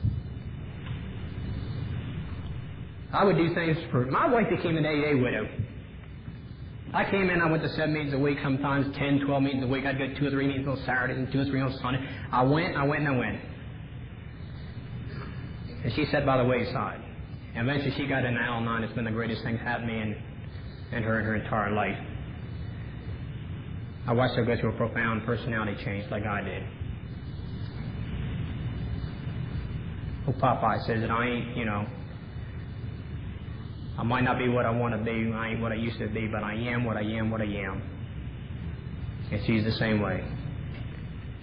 I would do things for... My wife became an AA widow. I came in, I went to 7 meetings a week, sometimes 10, 12 meetings a week. I'd go 2 or 3 meetings on Saturday and 2 or 3 on Sunday. I went. And she sat by the wayside. And eventually she got into Al-Anon. It's been the greatest thing happened to me and her entire life. I watched her go through a profound personality change like I did. Oh, Popeye says that I ain't, I might not be what I want to be, I ain't what I used to be, but I am what I am. And she's the same way.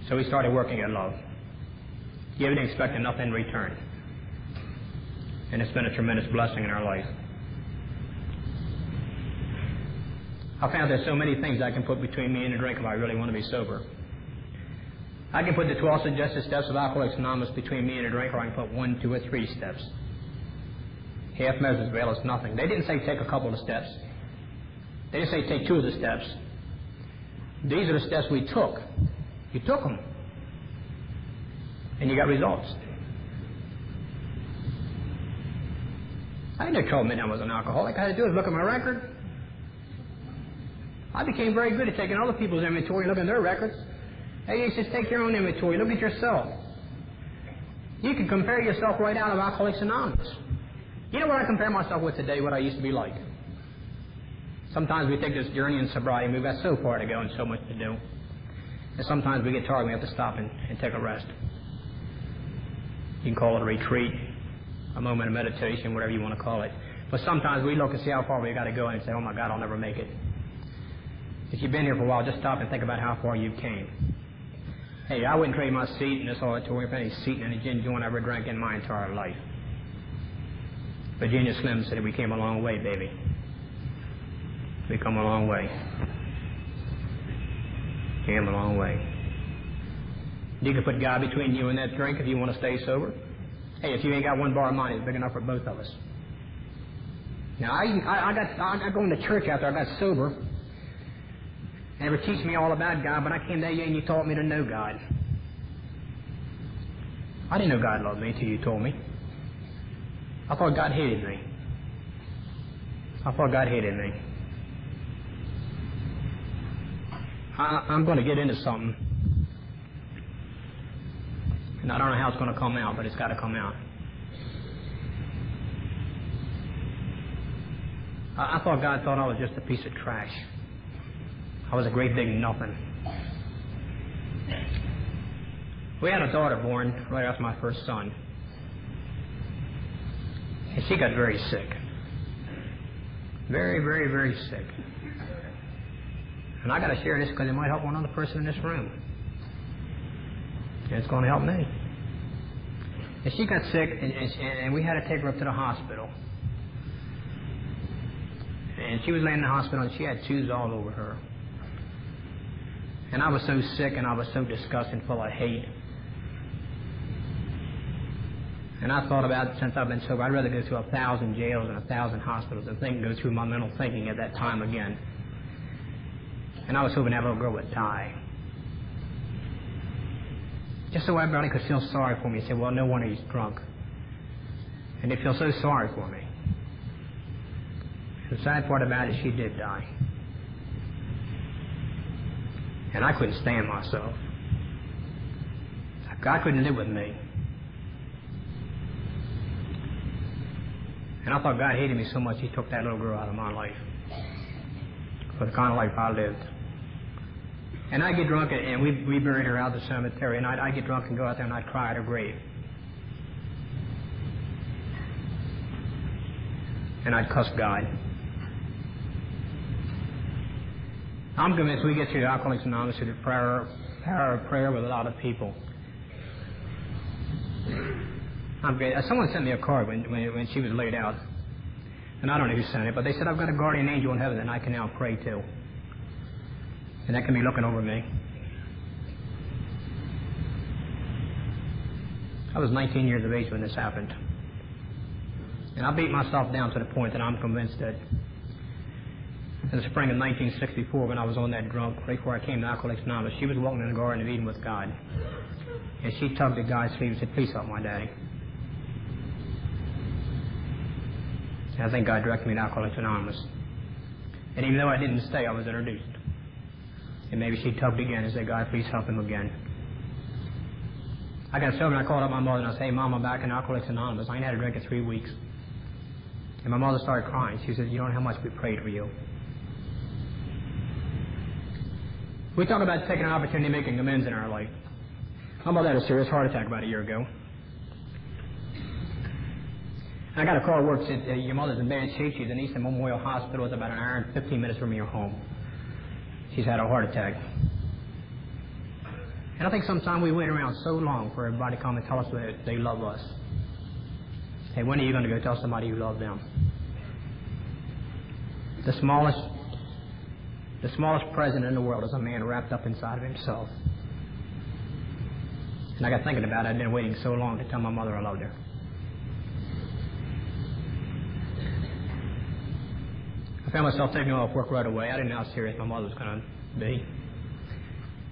So we started working at love. Giving and expecting nothing in return. And it's been a tremendous blessing in our life. I found there's so many things I can put between me and a drink if I really want to be sober. I can put the 12 suggested steps of Alcoholics Anonymous between me and a drink, or I can put 1, 2, or 3 steps. Half measures avail us nothing. They didn't say take a couple of steps. They didn't say take 2 of the steps. These are the steps we took. You took them. And you got results. I had no trouble admitting I was an alcoholic. All I had to do was look at my record. I became very good at taking other people's inventory and looking at their records. Hey, he says, take your own inventory. Look at yourself. You can compare yourself right out of Alcoholics Anonymous. You know what I compare myself with today, what I used to be like? Sometimes we take this journey in sobriety, and we've got so far to go and so much to do. And sometimes we get tired and we have to stop and take a rest. You can call it a retreat, a moment of meditation, whatever you want to call it. But sometimes we look and see how far we've got to go and say, oh my God, I'll never make it. If you've been here for a while, just stop and think about how far you came. Hey, I wouldn't trade my seat in this auditorium for any seat in any gin joint I ever drank in my entire life. Virginia Slim said we came a long way, baby. We come a long way. Came a long way. You can put God between you and that drink if you want to stay sober. Hey, if you ain't got one bar of money, it's big enough for both of us. Now, I go into church after I got sober. Never teach me all about God, but I came that year and you taught me to know God. I didn't know God loved me until you told me. I thought God hated me. I thought God hated me. I'm going to get into something. And I don't know how it's going to come out, but it's got to come out. I thought God thought I was just a piece of trash. I was a great big nothing. We had a daughter born right after my first son. And she got very sick. Very, very, very sick. And I got to share this because it might help one other person in this room. And it's going to help me. And she got sick, and we had to take her up to the hospital. And she was laying in the hospital, and she had tubes all over her. And I was so sick, and I was so disgusted, full of hate. And I thought about, since I've been sober, I'd rather go through 1,000 jails and 1,000 hospitals than go through my mental thinking at that time again. And I was hoping that little girl would die. Just so everybody could feel sorry for me and say, well, no wonder he's drunk. And they feel so sorry for me. The sad part about it, she did die. And I couldn't stand myself. God couldn't live with me. And I thought God hated me so much, he took that little girl out of my life. For the kind of life I lived. And I'd get drunk, and we buried her out at the cemetery, and I'd get drunk and go out there and I'd cry at her grave. And I'd cuss God. I'm convinced we get through Alcoholics Anonymous through the power of prayer with a lot of people. Someone sent me a card when she was laid out. And I don't know who sent it, but they said, I've got a guardian angel in heaven that I can now pray to. And that can be looking over me. I was 19 years of age when this happened. And I beat myself down to the point that I'm convinced that in the spring of 1964, when I was on that drunk, right before I came to Alcoholics Anonymous, she was walking in the Garden of Eden with God. And she tugged at God's sleeve and said, please help my daddy. And I think God directed me to Alcoholics Anonymous. And even though I didn't stay, I was introduced. And maybe she tugged again and said, God, please help him again. I got sober and I called up my mother and I said, hey, Mom, I'm back in Alcoholics Anonymous. I ain't had a drink in 3 weeks. And my mother started crying. She said, you don't know how much we prayed for you. We talk about taking an opportunity making amends in our life. My mother had a serious heart attack about a year ago. And I got a call at work that said, your mother's in bad shape. She's in Eastern Memorial Hospital. It's about an hour and 15 minutes from your home. She's had a heart attack. And I think sometimes we wait around so long for everybody to come and tell us that they love us. Hey, when are you going to go tell somebody you love them? The smallest present in the world is a man wrapped up inside of himself. And I got thinking about it. I'd been waiting so long to tell my mother I loved her. I found myself taking off work right away. I didn't know how serious my mother was going to be.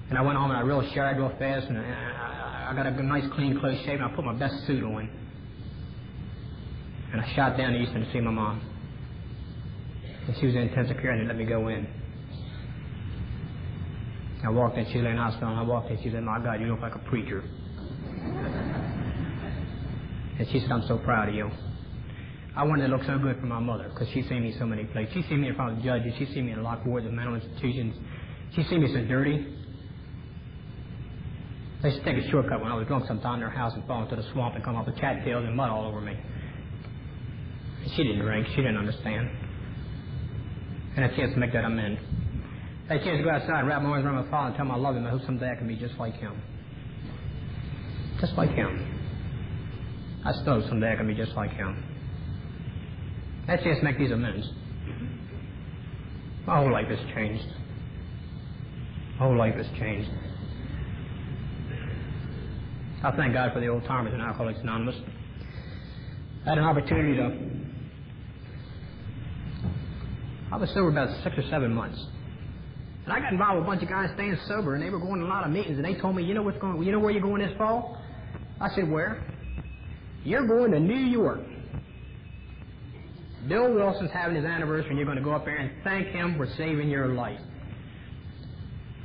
And I went home and I real showered real fast, and I got a nice clean close shave, and I put my best suit on. And I shot down to Eastern to see my mom. And she was in intensive care and they let me go in. I walked in Chile Hospital, and I walked in, she said, "My God, you look like a preacher." And she said, "I'm so proud of you." I wanted to look so good for my mother, because she's seen me so many places. She's seen me in front of judges. She's seen me in locked wards of mental institutions. She's seen me so dirty. They used to take a shortcut when I was drunk sometime in their house and fall into the swamp and come up with cattails and mud all over me. And she didn't drink. She didn't understand. And a chance to make that amends. I had a chance to go outside and wrap my arms around my father and tell him I love him and hope someday I can be just like him. Just like him. I still hope someday I can be just like him. I had a chance to make these amends. My whole life has changed. My whole life has changed. I thank God for the old timers in Alcoholics Anonymous. I had an opportunity I was sober about 6 or 7 months. And I got involved with a bunch of guys staying sober, and they were going to a lot of meetings, and they told me, you know where you're going this fall? I said, where? You're going to New York. Bill Wilson's having his anniversary, and you're going to go up there and thank him for saving your life.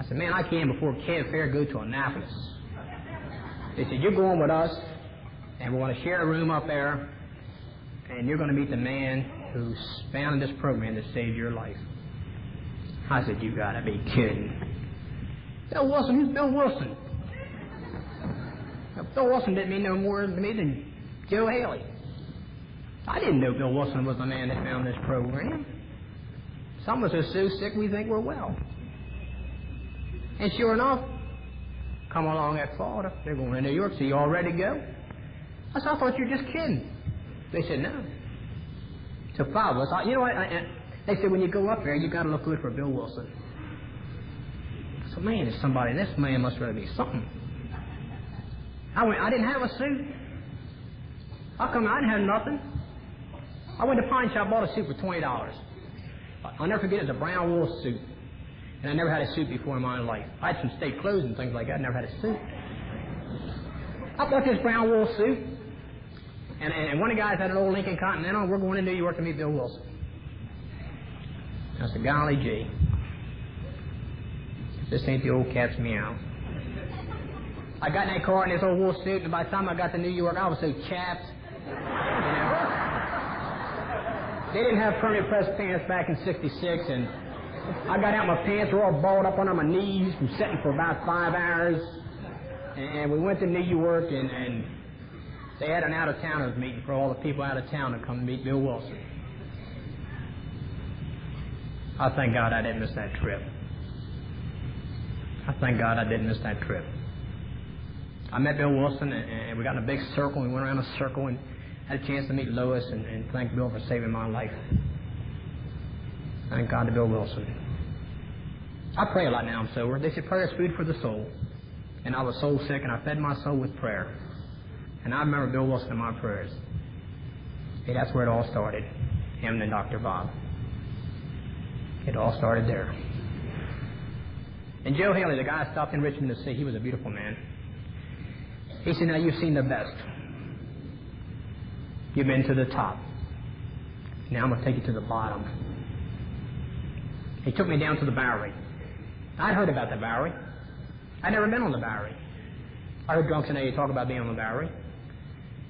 I said, man, I can't before Cab Fair go to Annapolis. They said, you're going with us, and we're going to share a room up there, and you're going to meet the man who's founded this program that saved your life. I said, you got to be kidding. Bill Wilson? Who's Bill Wilson? Now, Bill Wilson didn't mean no more to me than Joe Haley. I didn't know Bill Wilson was the man that found this program. Some of us are so sick we think we're well. And sure enough, come along that fall, they're going to New York, so you all ready to go? I said, I thought you were just kidding. They said, no. So 5 of us, you know what, they said, when you go up there, you got to look good for Bill Wilson. I said, man, there's somebody, this man must really be something. I didn't have a suit. How come I didn't have nothing? I went to pawn shop, bought a suit for $20. I'll never forget, it was a brown wool suit. And I never had a suit before in my life. I had some state clothes and things like that. I never had a suit. I bought this brown wool suit. And one of the guys had an old Lincoln Continental, and we're going to New York to meet Bill Wilson. I said, golly gee. This ain't the old cat's meow. I got in that car in this old wool suit, and by the time I got to New York, I was so chapped. You know. They didn't have permanent press pants back in '66, and I got out, my pants were all balled up under my knees from sitting for about 5 hours. And we went to New York, and they had an out-of-towners meeting for all the people out of town to come and meet Bill Wilson. I thank God I didn't miss that trip. I thank God I didn't miss that trip. I met Bill Wilson, and we got in a big circle, and we went around a circle and had a chance to meet Lois and thank Bill for saving my life. Thank God to Bill Wilson. I pray a lot now I'm sober. They say prayer is food for the soul. And I was soul sick, and I fed my soul with prayer. And I remember Bill Wilson in my prayers. Hey, that's where it all started. Him and Dr. Bob. It all started there. And Joe Haley, the guy I stopped in Richmond to see, he was a beautiful man. He said, now you've seen the best. You've been to the top. Now I'm going to take you to the bottom. He took me down to the Bowery. I'd heard about the Bowery. I'd never been on the Bowery. I heard drunks in AA talk about being on the Bowery.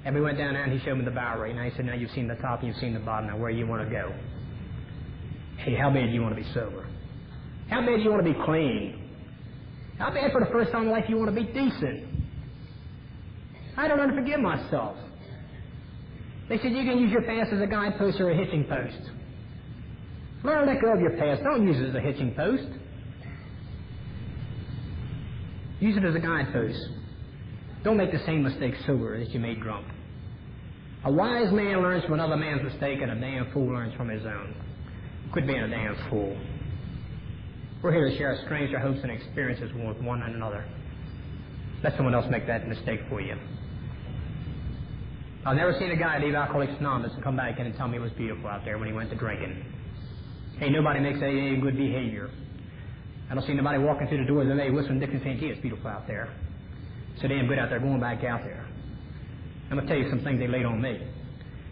And we went down there and he showed me the Bowery. And he said, now you've seen the top and you've seen the bottom. Now where do you want to go? Hey, how bad do you want to be sober? How bad do you want to be clean? How bad for the first time in life you want to be decent? I don't want to forgive myself. They said you can use your past as a guidepost or a hitching post. Learn to let go of your past. Don't use it as a hitching post. Use it as a guidepost. Don't make the same mistake sober that you made drunk. A wise man learns from another man's mistake, and a damn fool learns from his own. Quit being a damn fool. We're here to share our strange, our hopes, and experiences with one another. Let someone else make that mistake for you. I've never seen a guy leave Alcoholics Anonymous and come back in and tell me it was beautiful out there when he went to drinking. Hey, nobody makes AA good behavior. I don't see nobody walking through the doors of AA whistling Dickens saying, gee, it's beautiful out there. So damn good out there, going back out there. I'm going to tell you some things they laid on me.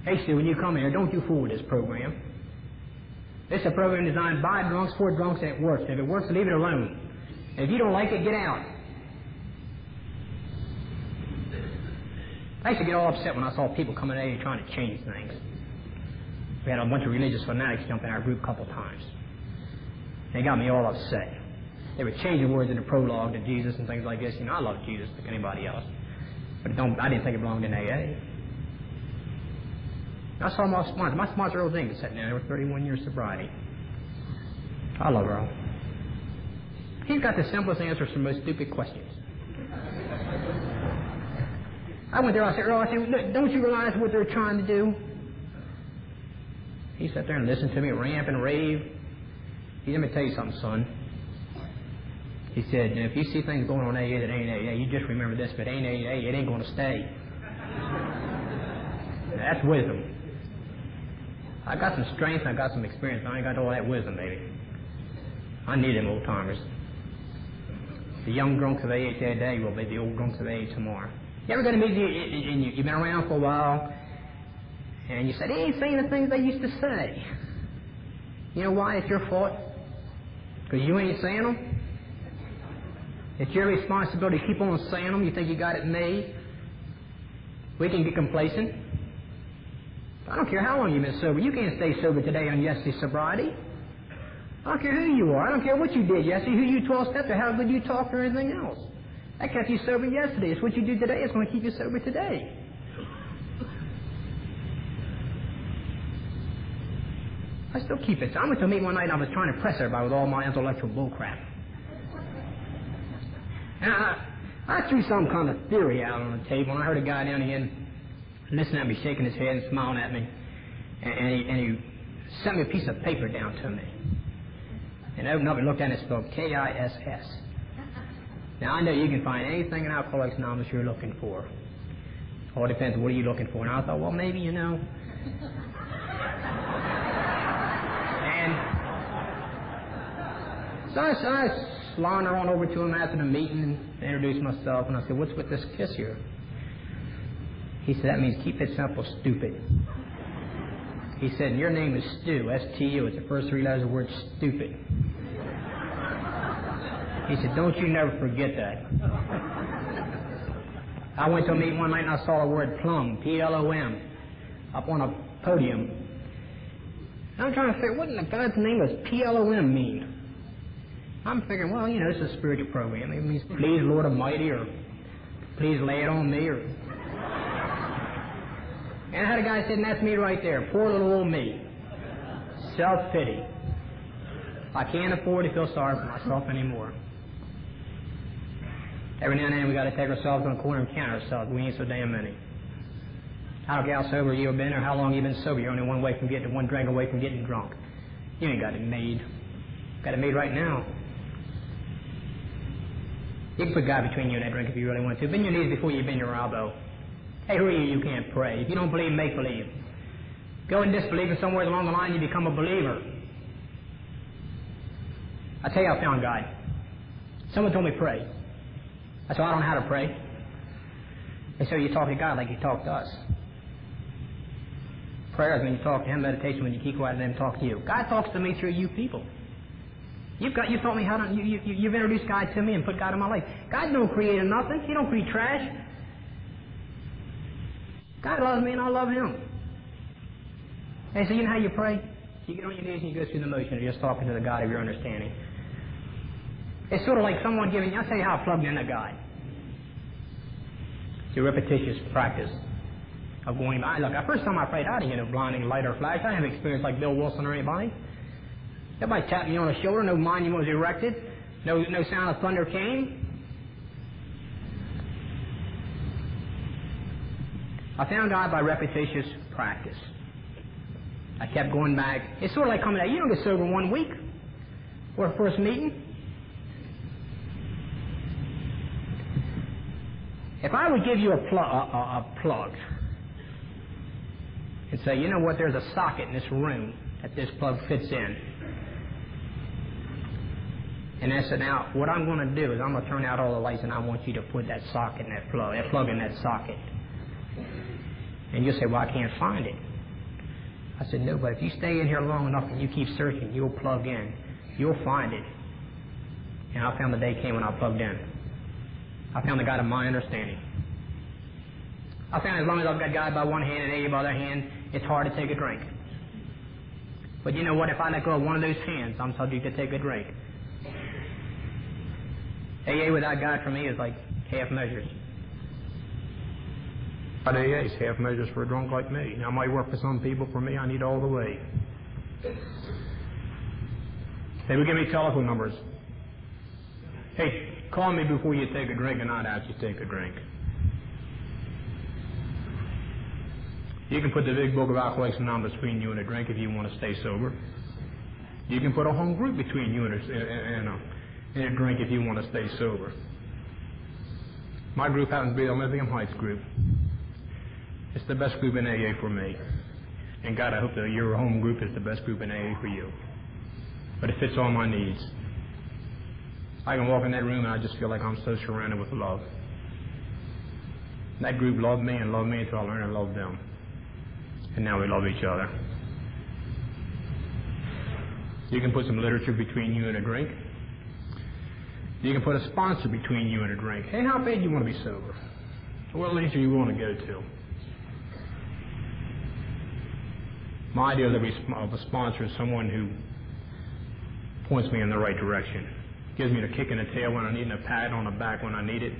Hey, Stu, when you come here, don't you fool with this program. This is a program designed by drunks, for drunks, and it works. If it works, leave it alone. And if you don't like it, get out. I used to get all upset when I saw people coming in and trying to change things. We had a bunch of religious fanatics jump in our group a couple of times. They got me all upset. They were changing words in the prologue to Jesus and things like this. You know, I love Jesus like anybody else. But I didn't think it belonged in AA. I saw my sponsor. My sponsor, Earl Jenkins, sitting there with 31 years sobriety. I love Earl. He's got the simplest answers for most stupid questions. I went there, I said, Earl, look, don't you realize what they're trying to do? He sat there and listened to me ramp and rave. He said, let me tell you something, son. He said, if you see things going on AA that ain't AA, you just remember this, if it ain't AA, it ain't going to stay. That's wisdom. I got some strength, I got some experience, I ain't got all that wisdom, baby. I need them old timers. The young drunks of AA today will be the old drunks of AA tomorrow. You ever got to meet you've been around for a while, and you said, they ain't saying the things they used to say. You know why? It's your fault. Because you ain't saying them. It's your responsibility to keep on saying them. You think you got it made. We can get complacent. I don't care how long you've been sober. You can't stay sober today on yesterday's sobriety. I don't care who you are. I don't care what you did yesterday, who you 12 stepped or how good you talked or anything else. That kept you sober yesterday. It's what you do today. It's going to keep you sober today. I still keep it. I went to a meeting one night and I was trying to impress everybody with all my intellectual bullcrap. And I threw some kind of theory out on the table, and I heard a guy down here listening at me, shaking his head and smiling at me. And he sent me a piece of paper down to me. And I opened up and looked at it and spelled KISS. Now, I know you can find anything in Alcoholics Anonymous you're looking for. All depends on what are you looking for. And I thought, well, maybe, you know. And so I sauntered on over to him after the meeting and introduced myself. And I said, what's with this kiss here? He said, that means keep it simple, stupid. He said, your name is Stu, S-T-U. It's the first three letters of the word stupid. He said, don't you never forget that. I went to a meeting one night and I saw the word plum, P-L-O-M, up on a podium. And I'm trying to figure, what in the God's name does P-L-O-M mean? I'm figuring, well, you know, this is a spiritual program. It means please, Lord Almighty, or please lay it on me, or... And I had a guy sitting, that's me right there, poor little old me. Self-pity. I can't afford to feel sorry for myself anymore. Every now and then we got to take ourselves on the corner and count ourselves. We ain't so damn many. I don't care how sober you've been or how long you've been sober. You're only one drink away from getting drunk. You ain't got it made. Got it made right now. You can put God between you and that drink if you really want to. Bend your knees before you bend your elbow. Hey, who are you? You can't pray. If you don't believe, make believe. Go and disbelieve, and somewhere along the line you become a believer. I tell you, I found God. Someone told me pray. I said, I don't know how to pray. They said, you talk to God like you talk to us. Prayer is when you talk to Him. Meditation when you keep quiet and let Him talk to you. God talks to me through you people. You've taught me how to. You've introduced God to me and put God in my life. God don't create nothing. He don't create trash. God loves me and I love Him. Hey, so you know how you pray? You get on your knees and you go through the motion of just talking to the God of your understanding. It's sort of like someone giving you, I'll tell you how I plugged into God. It's a repetitious practice of going by. Look, the first time I prayed, I didn't get no blinding light or flash. I haven't experienced like Bill Wilson or anybody. Nobody tapped me on the shoulder, no monument was erected, no sound of thunder came. I found God by repetitious practice. I kept going back. It's sort of like coming out. You don't get sober 1 week for a first meeting. If I would give you a plug and say, you know what, there's a socket in this room that this plug fits in. And I said, now, what I'm going to do is I'm going to turn out all the lights and I want you to put that socket in that plug in that socket. And you'll say, well, I can't find it. I said, no, but if you stay in here long enough and you keep searching, you'll plug in. You'll find it. And I found the day came when I plugged in. I found the God of my understanding. I found as long as I've got God by one hand and AA by the other hand, it's hard to take a drink. But you know what? If I let go of one of those hands, I'm subject to take a drink. AA without God for me is like half measures. But AA is half measures for a drunk like me. Now, it might work for some people. For me, I need all the way. They would give me telephone numbers. Hey, call me before you take a drink, and I'd actually take a drink. You can put the big book of Alcoholics Anonymous between you and a drink if you want to stay sober. You can put a home group between you and a drink if you want to stay sober. My group happens to be the Linthicum Heights group. It's the best group in AA for me. And God, I hope that your home group is the best group in AA for you. But it fits all my needs. I can walk in that room and I just feel like I'm so surrounded with love. And that group loved me and loved me until I learned to love them. And now we love each other. You can put some literature between you and a drink. You can put a sponsor between you and a drink. Hey, how bad do you want to be sober? What leisure you want to go to? My idea of a sponsor is someone who points me in the right direction. Gives me the kick in the tail when I need it, and a pat on the back when I need it.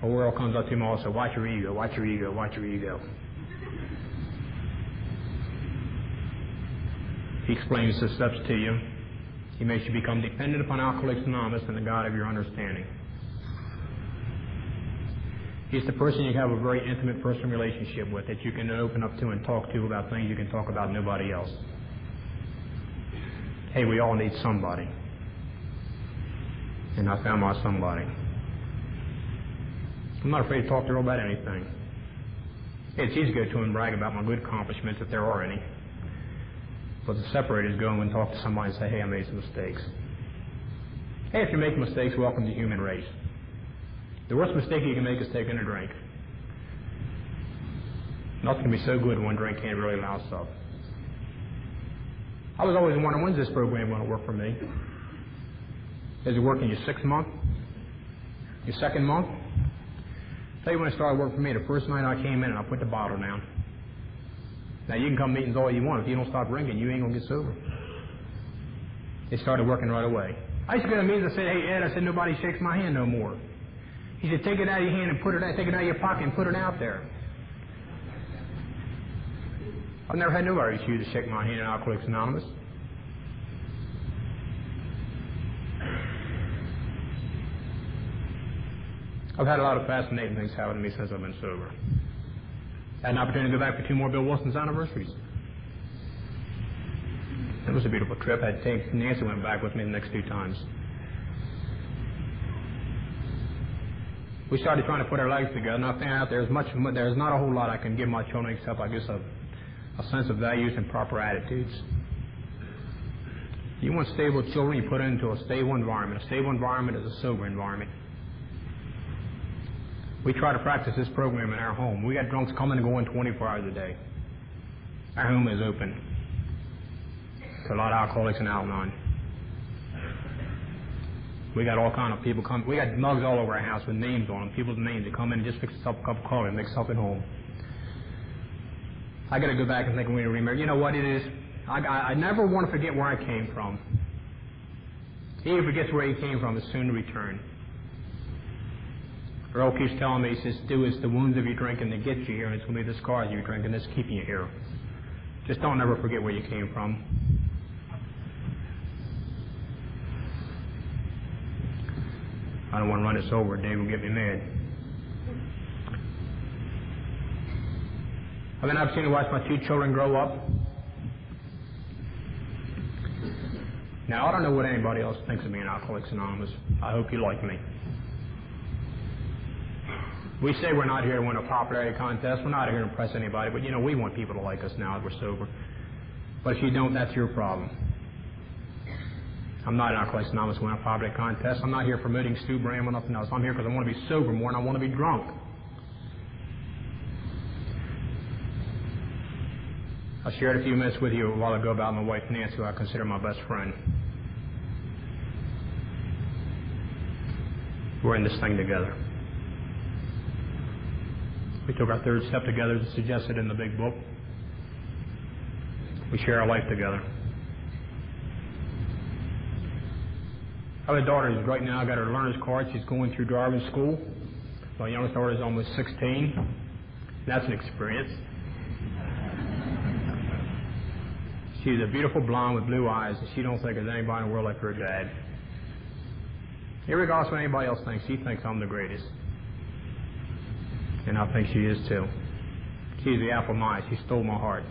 A world comes up to me also, watch your ego, watch your ego, watch your ego. He explains the steps to you. He makes you become dependent upon Alcoholics Anonymous and the God of your understanding. He's the person you have a very intimate personal relationship with that you can open up to and talk to about things you can talk about nobody else. Hey, we all need somebody. And I found my somebody. I'm not afraid to talk to her about anything. It's easy to go to him and brag about my good accomplishments if there are any. But the separate is go and talk to somebody and say, hey, I made some mistakes. Hey, if you're making mistakes, welcome to the human race. The worst mistake you can make is taking a drink. Nothing can be so good one drink can't really allow stuff. I was always wondering, when's this program going to work for me? Is it working your 6th month? Your 2nd month? I'll tell you when it started working for me. The first night I came in and I put the bottle down. Now you can come meetings all you want. If you don't stop drinking, you ain't going to get sober. It started working right away. I used to go to meetings and say, hey Ed, I said, nobody shakes my hand no more. He said, take it out of your hand and put it out, take it out of your pocket and put it out there. I've never had nobody refuse to shake my hand in Alcoholics Anonymous. I've had a lot of fascinating things happen to me since I've been sober. I had an opportunity to go back for 2 more Bill Wilson's anniversaries. It was a beautiful trip. I had Nancy went back with me the next 2 times. We started trying to put our lives together, and I found out there's not a whole lot I can give my children except, I guess, a sense of values and proper attitudes. You want stable children, you put it into a stable environment. A stable environment is a sober environment. We try to practice this program in our home. We got drunks coming and going 24 hours a day. Our home is open to a lot of alcoholics and Al-Anon. We got all kind of people come. We got mugs all over our house with names on them, people's names that come in and just fix us up a cup of coffee and make us up at home. I got to go back and think we remember. You know what it is? I never want to forget where I came from. He who forgets where he came from is soon to return. Earl keeps telling me, he says, Stu, it's the wounds of your drinking that get you here, and it's going to be the scars of your drinking that's keeping you here. Just don't ever forget where you came from. I don't want to run this over. Dave will get me mad. I've been opportunity to watch my 2 children grow up. Now, I don't know what anybody else thinks of me in Alcoholics Anonymous. I hope you like me. We say we're not here to win a popularity contest. We're not here to impress anybody. But, you know, we want people to like us now that we're sober. But if you don't, that's your problem. I'm not in Alcoholics Anonymous to win a popularity contest. I'm not here promoting Stu Bramble or nothing else. I'm here because I want to be sober more and I want to be drunk. I shared a few minutes with you a while ago about my wife Nancy, who I consider my best friend. We're in this thing together. We took our third step together as suggested in the big book. We share our life together. I have a daughter who's right now got her learner's card. She's going through driving school. My youngest daughter is almost 16. That's an experience. She's a beautiful blonde with blue eyes, and she don't think there's anybody in the world like her dad. Irregardless of what anybody else thinks, she thinks I'm the greatest. And I think she is too. She's the apple of my eye. She stole my heart.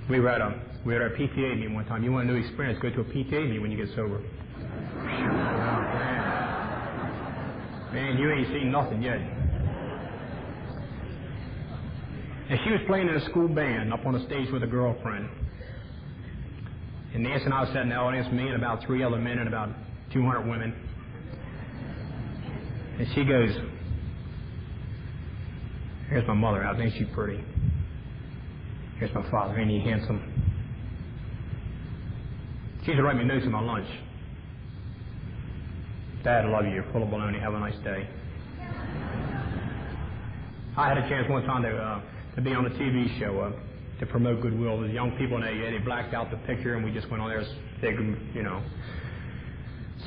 We were at our PTA meeting one time. You want a new experience, go to a PTA meeting when you get sober. Man, you ain't seen nothing yet. And she was playing in a school band up on the stage with a girlfriend. And Nancy and I was sitting in the audience, me and about 3 other men and about 200 women. And she goes, here's my mother, ain't she pretty? Here's my father, ain't he handsome? She used to write me notes in my lunch. Dad, I love you, you're full of baloney, have a nice day. I had a chance one time to be on a TV show to promote goodwill. There's young people in AA, they blacked out the picture and we just went on there as big,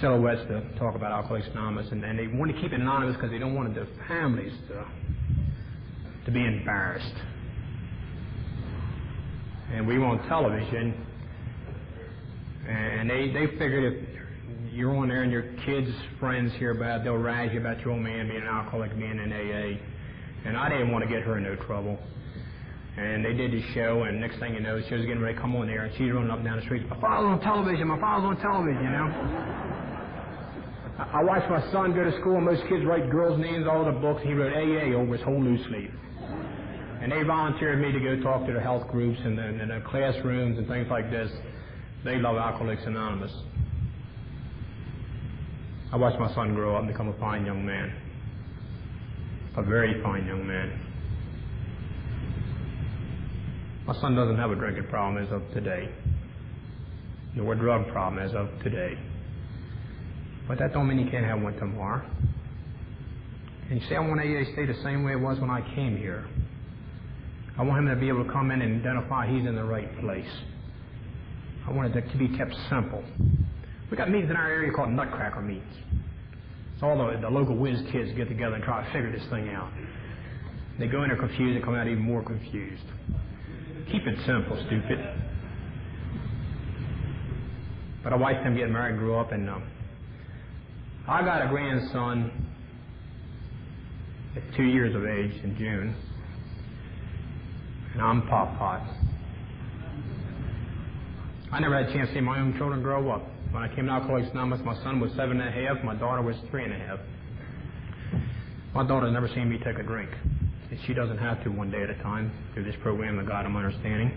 silhouettes to talk about Alcoholics Anonymous. And they wanted to keep it anonymous because they don't want the families to be embarrassed. And we were on television, and they figured if you're on there and your kids' friends hear about it, they'll rag you about your old man being an alcoholic, being in AA. And I didn't want to get her in no trouble. And they did the show, and next thing you know, she was getting ready to come on there, and she's running up and down the street. My father's on television, my father's on television, I watched my son go to school, and most kids write girls' names all over the books. He wrote AA over his whole loose sleeve. And they volunteered me to go talk to the health groups and the classrooms and things like this. They love Alcoholics Anonymous. I watched my son grow up and become a fine young man. A very fine young man. My son doesn't have a drinking problem as of today, nor a drug problem as of today. But that don't mean he can't have one tomorrow. And you see, I want AA to stay the same way it was when I came here. I want him to be able to come in and identify he's in the right place. I want it to be kept simple. We got meetings in our area called Nutcracker meetings. So all the local whiz kids get together and try to figure this thing out. They go in there confused and come out even more confused. Keep it simple, stupid. But I watched him get married and grow up, and I got a grandson at 2 years of age in June, and I'm Pop-Pot. I never had a chance to see my own children grow up. When I came to Alcoholics Anonymous, my son was 7.5, my daughter was 3.5. My daughter's never seen me take a drink. And she doesn't have to, one day at a time, through this program of God I'm understanding.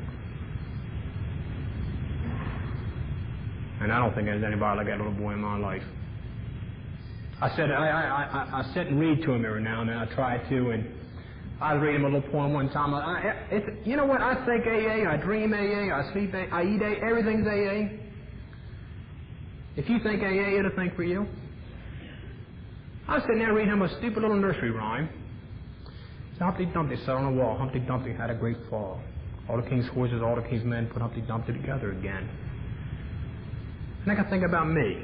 And I don't think there's anybody like that little boy in my life. I sit and read to him every now and then. I try to, and I was reading him a little poem one time. You know what? I think AA, I dream AA, I sleep AA, I eat AA, everything's AA. If you think AA, it'll think for you. I was sitting there reading him a stupid little nursery rhyme. Humpty Dumpty sat on a wall. Humpty Dumpty had a great fall. All the king's horses, all the king's men put Humpty Dumpty together again. And I can think about me.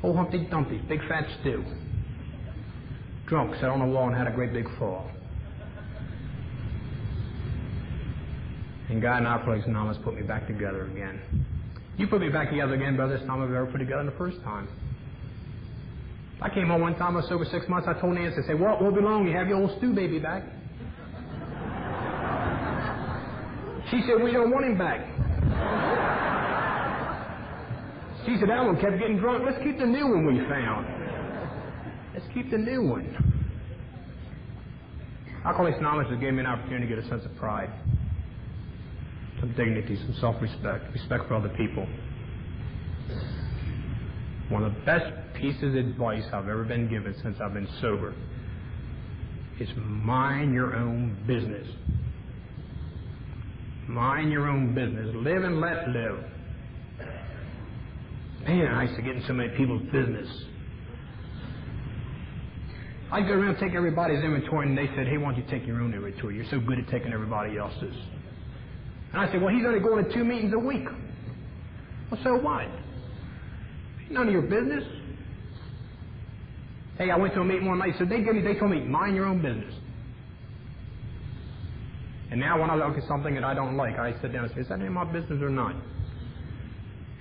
Old Humpty Dumpty, big fat stew. Drunk, sat on a wall and had a great big fall. And God and Alcoholics Anonymous put me back together again. You put me back together again, brother, this time I've ever put together the first time. I came home one time, I was sober 6 months, I told Nancy, I said, well, it won't be long, you have your old Stu baby back. She said, we don't want him back. She said, that one kept getting drunk, let's keep the new one we found. Let's keep the new one. Alcoholics Anonymous has given me an opportunity to get a sense of pride, some dignity, some self-respect, respect for other people. One of the best pieces of advice I've ever been given since I've been sober is mind your own business. Mind your own business. Live and let live. Man, I used to get in so many people's business. I'd go around and take everybody's inventory, and they said, hey, why don't you take your own inventory? You're so good at taking everybody else's. And I said, well, he's only going to 2 meetings a week. Well, so what? None of your business. Hey, I went to a meeting one night, so they told me, mind your own business. And now when I look at something that I don't like, I sit down and say, is that any of my business or not?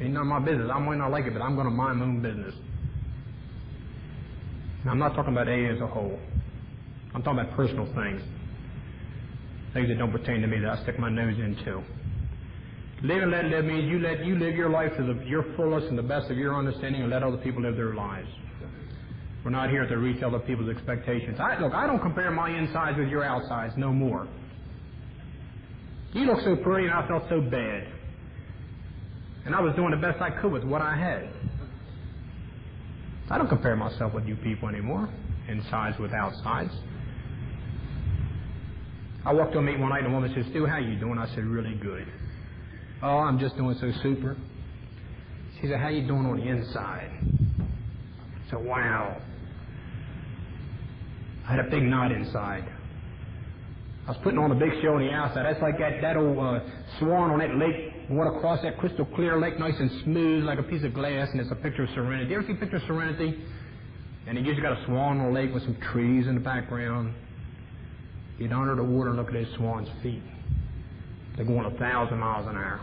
Ain't none of my business. I might not like it, but I'm going to mind my own business. Now, I'm not talking about AA as a whole. I'm talking about personal things. Things that don't pertain to me that I stick my nose into. Live and let live means you live your life to your fullest and the best of your understanding and let other people live their lives. We're not here to reach other people's expectations. Look, I don't compare my insides with your outsides no more. You look so pretty and I felt so bad. And I was doing the best I could with what I had. I don't compare myself with you people anymore, insides with outsides. I walked to a meeting one night and a woman said, Stu, how you doing? I said, really good. Oh, I'm just doing so super. She said, how you doing on the inside? I said, wow. I had a big knot inside. I was putting on a big show on the outside. That's like that old swan on that lake. Water across that crystal clear lake, nice and smooth like a piece of glass, and it's a picture of Serenity. You ever see a picture of Serenity? And you just got a swan on a lake with some trees in the background. You get under the water and look at those swan's feet. They're going 1,000 miles an hour.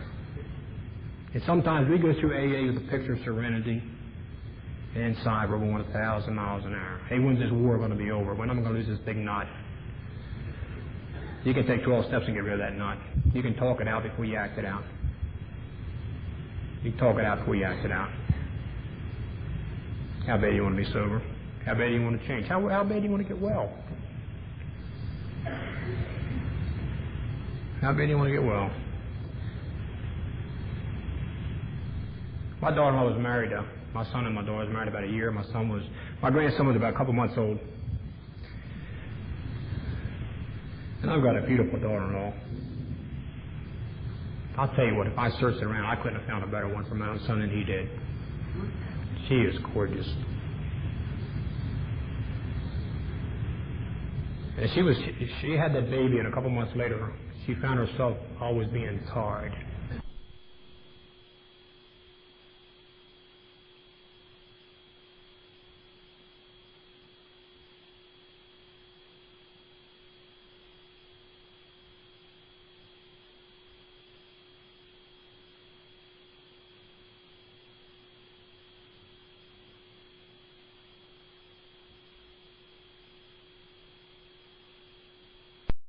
And sometimes we go through AA with a picture of Serenity, and inside we're going 1,000 miles an hour. Hey, when's this war going to be over? When am I going to lose this big knot? You can take 12 steps and get rid of that knot. You can talk it out before you act it out. You talk it out before you act it out. How bad do you want to be sober? How bad do you want to change? How bad do you want to get well? How bad do you want to get well? My daughter-in-law was married. My son and my daughter was married about a year. My grandson was about a couple months old. And I've got a beautiful daughter-in-law. I'll tell you what, if I searched around, I couldn't have found a better one for my own son than he did. She is gorgeous. And she had that baby, and a couple months later, she found herself always being tired.